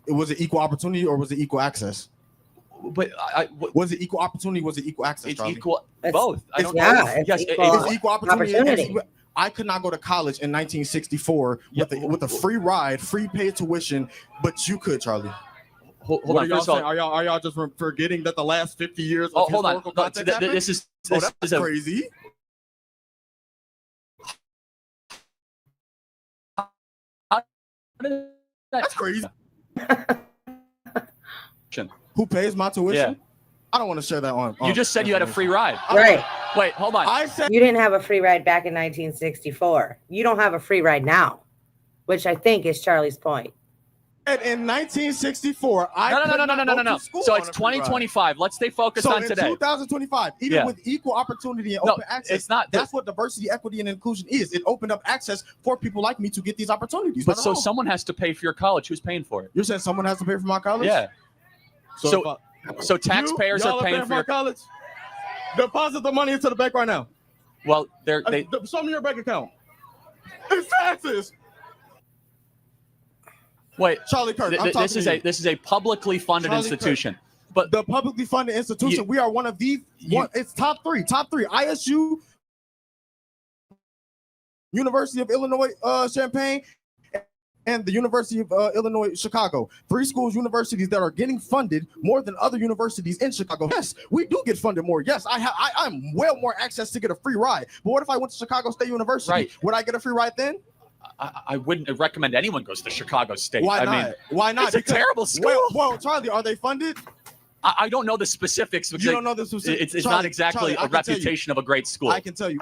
was it, equal opportunity or was it equal access? But was it equal opportunity? Was it equal access? It's Charlie? equal. Both. I don't yeah, know. Yes, it's equal opportunity. I could not go to college in 1964 with a free ride, free paid tuition, but you could, Charlie. Hold what on. are y'all saying? Are y'all just forgetting that the last 50 years of hold on. historical content happened? This is crazy. That's crazy. Who pays my tuition? Yeah. I don't want to share that on. You just said you had a free ride. Right. Wait, hold on. I said you didn't have a free ride back in 1964. You don't have a free ride now, which I think is Charlie's point. In 1964, No. So it's 2025. Let's stay focused on today. 2025, even with equal opportunity and open access, it's not. That's what diversity, equity, and inclusion is. It opened up access for people like me to get these opportunities. But so someone has to pay for your college. Who's paying for it? You're saying someone has to pay for my college? Yeah. So taxpayers are paying for your college. Deposit the money into the bank right now. Well, show me your bank account. It's taxes. Wait, Charlie Kirk. This is a publicly funded Charlie institution. Kirk. But the publicly funded institution, we are one of the. It's top three. ISU, University of Illinois Champaign, and the University of Illinois Chicago. 3 schools, universities that are getting funded more than other universities in Chicago. Yes, we do get funded more. Yes, I'm well more access to get a free ride. But what if I went to Chicago State University? Right. Would I get a free ride then? I wouldn't recommend anyone goes to Chicago State. Why not? Why not? It's a terrible school. Well, Charlie, are they funded? I don't know the specifics. Because You don't know the specifics. It's Charlie, not exactly Charlie, a reputation of a great school. I can tell you,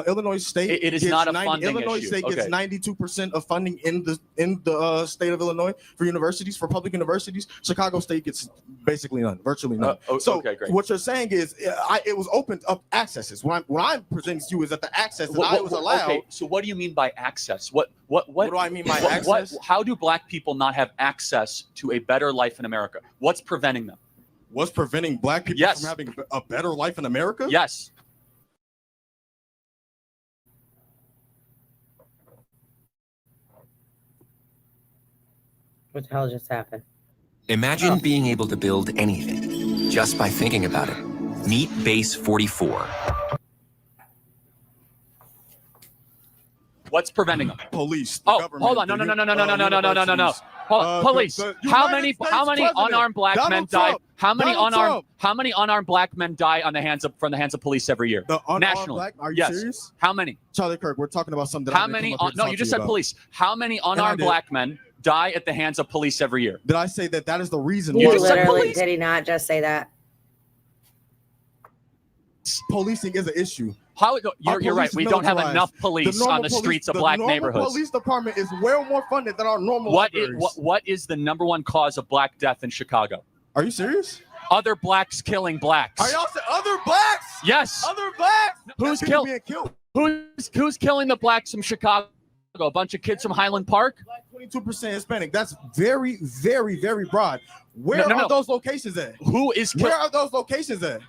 Illinois State. It is gets not a funding Illinois issue. State gets Okay. 92% of funding in the state of Illinois for universities, for public universities. Chicago State gets basically none, virtually none. So okay, great. what you're saying is, it was opened up accesses. What I'm presenting to you is that the access that I was allowed. Okay, so what do you mean by access? What do I mean by access? How do black people not have access to a better life in America? What's preventing them? What's preventing black people from having a better life in America? Yes. What the hell just happened? Imagine being able to build anything just by thinking about it. Meet Base 44. What's preventing them? Police. Oh, hold on. No. Police. How many unarmed black men die? How many unarmed black men die on the hands of police every year? Nationally. Are you serious? How many? Charlie Kirk, we're talking about something. How many? No, you just said police. How many unarmed black men die at the hands of police every year? Did I say that is the reason? You literally did he not just say that? Policing is an issue. You're right. We don't have enough police on the streets of black neighborhoods. The police department is well more funded than our normal. What is the number one cause of black death in Chicago? Are you serious? Other blacks killing blacks. Are y'all saying other blacks? Yes. Other blacks. Who's being killed? Who's killing the blacks from Chicago? A bunch of kids from Highland Park. 22% Hispanic. That's very, very, very broad. Where are those locations at? Where are those locations at?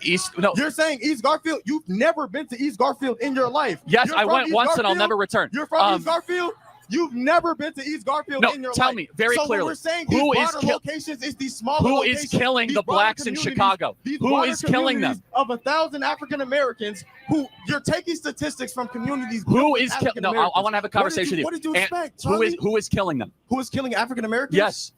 East. No. You're saying East Garfield. You've never been to East Garfield in your life. Yes, I went once and I'll never return. You're from East Garfield. You've never been to East Garfield in your life. Tell me very clearly. We're saying these locations is these smaller locations. Who is killing the blacks in Chicago? Who is killing them? Of 1,000 African Americans, who you're taking statistics from communities. Who is killing? No, I want to have a conversation with you. What did you expect, Charlie? Who is killing them? Who is killing African Americans? Yes.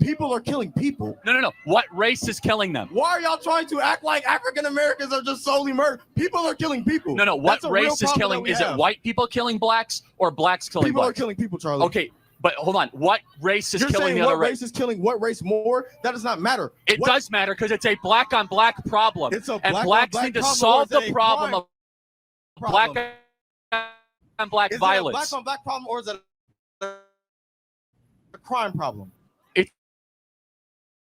People are killing people. No. What race is killing them? Why are y'all trying to act like African Americans are just solely murdered? People are killing people. No. What race is killing? Is it white people killing blacks or blacks killing blacks? People are killing people, Charlie. Okay, but hold on. What race is You're killing saying the other what race is killing what race more? That does not matter. It does matter because it's a black on black problem. It's a and black blacks on black need to problem, solve or is the it a problem crime of black on black Is violence. it a black on black problem or is it a crime problem?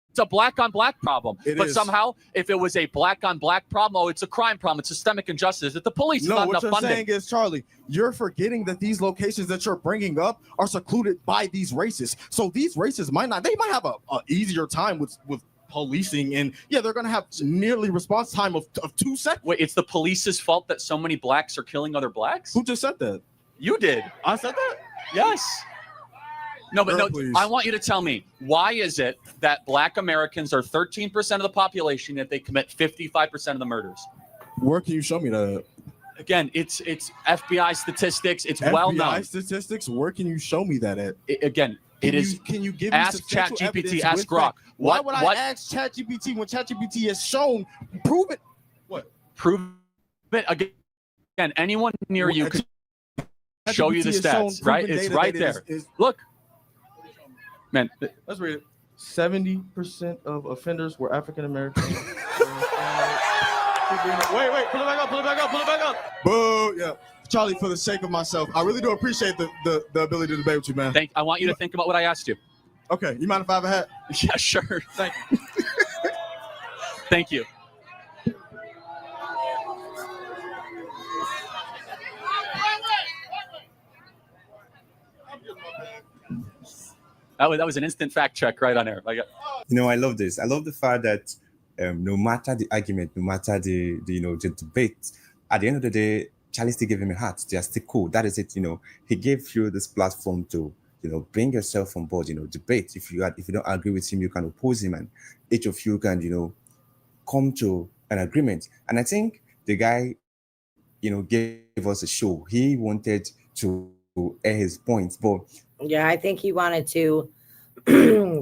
It's a black on black problem. But is. somehow, if it was a black on black problem, it's a crime problem. It's systemic injustice. That the police No, not what enough you're funding. saying is, Charlie, you're forgetting that these locations that you're bringing up are secluded by these races. So these races might have a easier time with policing, and they're going to have nearly response time of 2 seconds. Wait, it's the police's fault that so many blacks are killing other blacks? Who just said that? You did. I said that? Yes. No, but Girl, no, please. I want you to tell me, why is it that black Americans are 13% of the population, yet they commit 55% of the murders? Where can you show me that? Again, it's FBI statistics. It's well known. FBI statistics? Where can you show me that at? Can you give me ask substantial ChatGPT, evidence ask with Grok. that? Why would I ask ChatGPT when ChatGPT has shown, prove it? What? Prove it again. Anyone near you could show you the ChatGPT has shown stats, right? proven It's data right that there. Look, man. Let's read it. 70% of offenders were African American. Wait, pull it back up. Boo, yeah. Charlie, for the sake of myself, I really do appreciate the ability to debate with you, man. I want you to think about what I asked you. Okay, you mind if I have a hat? Yeah, sure. Thank you. Thank you. That was an instant fact check right on air. I love this. I love the fact that no matter the argument, no matter the debate, at the end of the day, Charlie still gave him a heart. They are still cool. That is it. He gave you this platform to bring yourself on board. Debate. If you don't agree with him, you can oppose him, and each of you can come to an agreement. And I think the guy gave us a show. He wanted to air his points, but yeah, I think he wanted to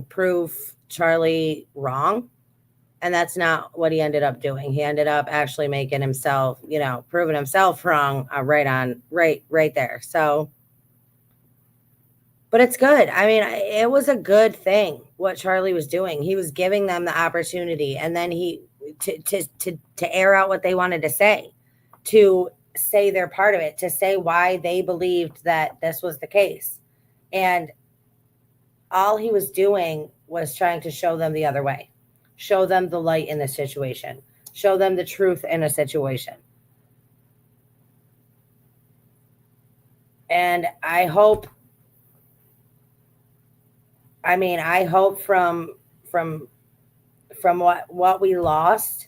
prove Charlie wrong. And that's not what he ended up doing. He ended up actually making himself, proving himself wrong right there. So, but it's good. I mean, it was a good thing. what Charlie was doing. He was giving them the opportunity, and then he to air out what they wanted to say their part of it, to say why they believed that this was the case. And all he was doing was trying to show them the other way, show them the light in the situation, show them the truth in a situation. And I hope from what we lost,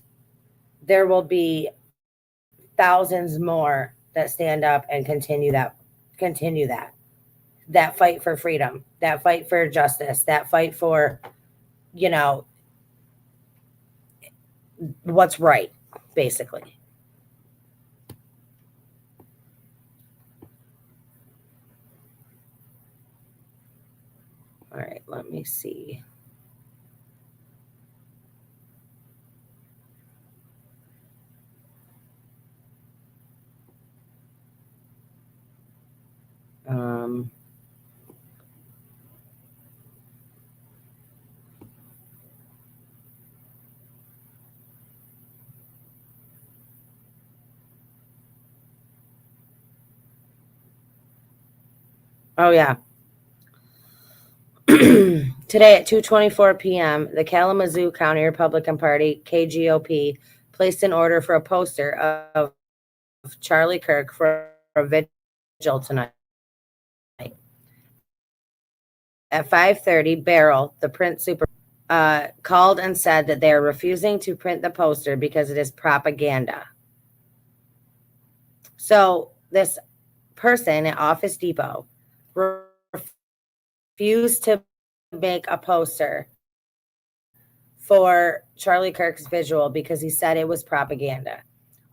there will be thousands more that stand up and continue that fight for freedom, that fight for justice, that fight for, what's right, basically. All right, let me see. Oh, yeah. Today at 2:24 p.m., the Kalamazoo County Republican Party, KGOP, placed an order for a poster of Charlie Kirk for a vigil tonight. At 5:30, Barrel, the print super, called and said that they are refusing to print the poster because it is propaganda. So this person at Office Depot refused to make a poster for Charlie Kirk's visual because he said it was propaganda.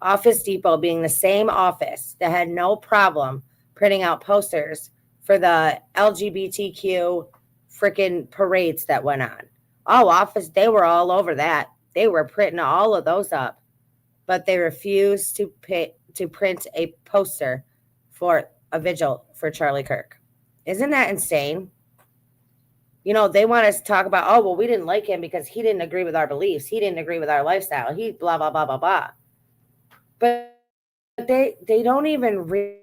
Office Depot being the same office that had no problem printing out posters for the LGBTQ freaking parades that went on. Oh, Office, they were all over that. They were printing all of those up, but they refused to print a poster for a vigil for Charlie Kirk. Isn't that insane? They want us to talk about, oh, well, we didn't like him because he didn't agree with our beliefs. He didn't agree with our lifestyle. He blah, blah, blah, blah, blah. But they don't even realize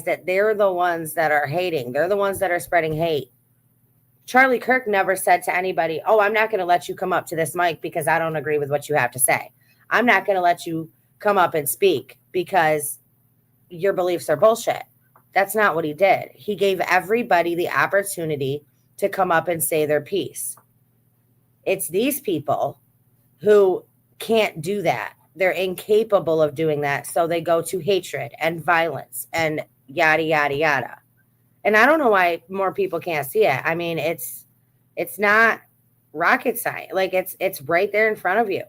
that they're the ones that are hating. They're the ones that are spreading hate. Charlie Kirk never said to anybody, oh, I'm not going to let you come up to this mic because I don't agree with what you have to say. I'm not going to let you come up and speak because your beliefs are bullshit. That's not what he did. He gave everybody the opportunity to come up and say their piece. It's these people who can't do that. They're incapable of doing that. So they go to hatred and violence and yada, yada, yada. And I don't know why more people can't see it. I mean, it's not rocket science. Like it's right there in front of you.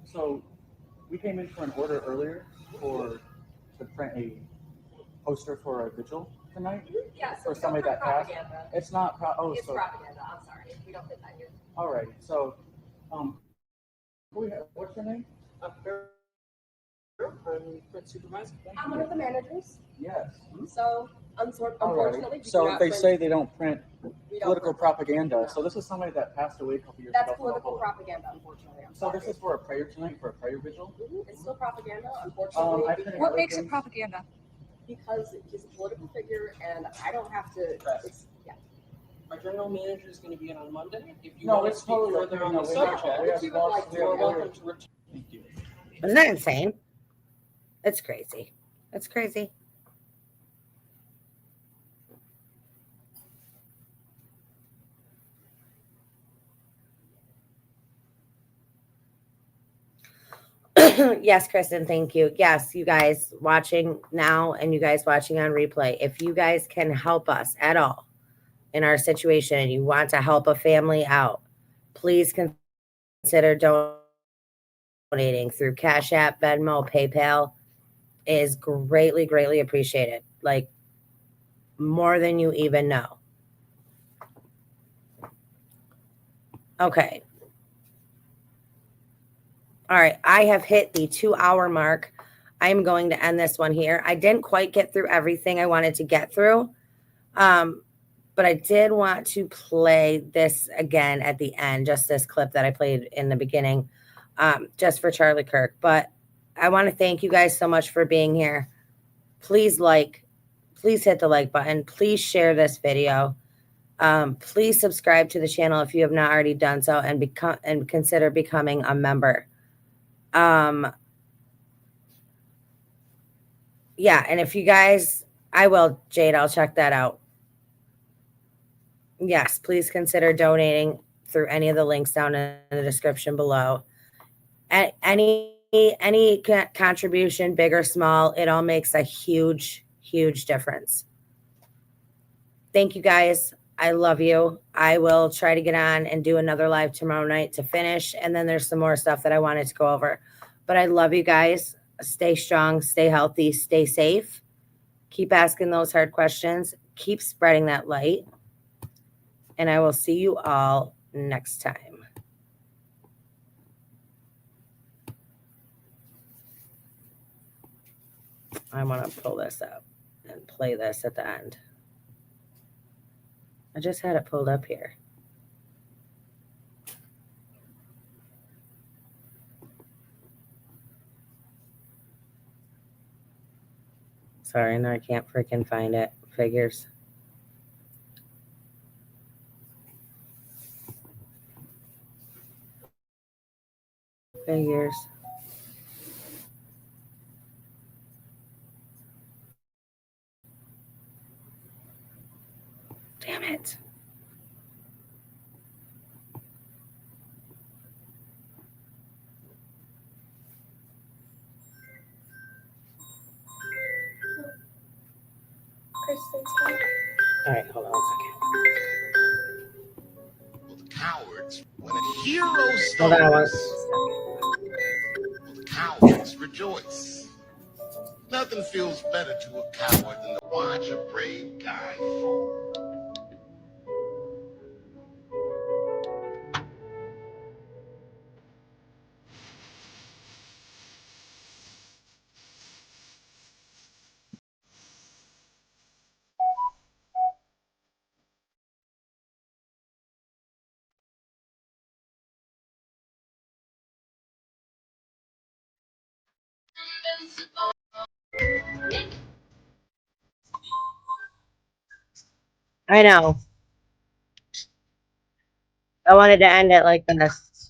So we came in for an order earlier to print a poster for a vigil tonight. Yeah, so for somebody that passed. propaganda. It's not. It's propaganda. I'm sorry. We don't put that here. All right. So, what's your name? I'm print supervisor. I'm one of the managers. Yes. So, unfortunately, we So do not they print- say they don't print we don't political print propaganda. So this is somebody that passed away a couple years That's ago. political propaganda, unfortunately. I'm So sorry. this is for a prayer tonight, for a prayer vigil. It's still propaganda, unfortunately. I couldn't What really makes think- it propaganda? Because he's a political figure, and I don't have to. It's, yeah. My general manager is going to be in on Monday. If you No, want to it's speak totally further okay. on No, the we have- subject, we have you would like lost- to, you're we have- welcome to return. Thank you. Isn't that insane? It's crazy. It's crazy. Yes, Kristen, thank you. Yes, you guys watching now and you guys watching on replay, if you guys can help us at all in our situation and you want to help a family out, please consider donating through Cash App, Venmo, PayPal. Is greatly, greatly appreciated. Like more than you even know. Okay. All right, I have hit the 2-hour mark. I'm going to end this one here. I didn't quite get through everything I wanted to get through. But I did want to play this again at the end, just this clip that I played in the beginning, just for Charlie Kirk. But I want to thank you guys so much for being here. Please hit the like button. Please share this video. Please subscribe to the channel if you have not already done so, and consider becoming a member. Yeah, and if you guys, I will, Jade, I'll check that out. Yes, please consider donating through any of the links down in the description below. Any contribution, big or small, it all makes a huge, huge difference. Thank you guys. I love you. I will try to get on and do another live tomorrow night to finish. And then there's some more stuff that I wanted to go over. But I love you guys. Stay strong, stay healthy, stay safe. Keep asking those hard questions. Keep spreading that light. And I will see you all next time. I want to pull this up and play this at the end. I just had it pulled up here. Sorry, no, I can't freaking find it. Figures. Figures. Damn it. All right, hold on 1 second. Cowards, when a hero Hold on one stumbles, cowards rejoice. Nothing feels better to a coward than to watch a brave guy fall. I know. I wanted to end it like this.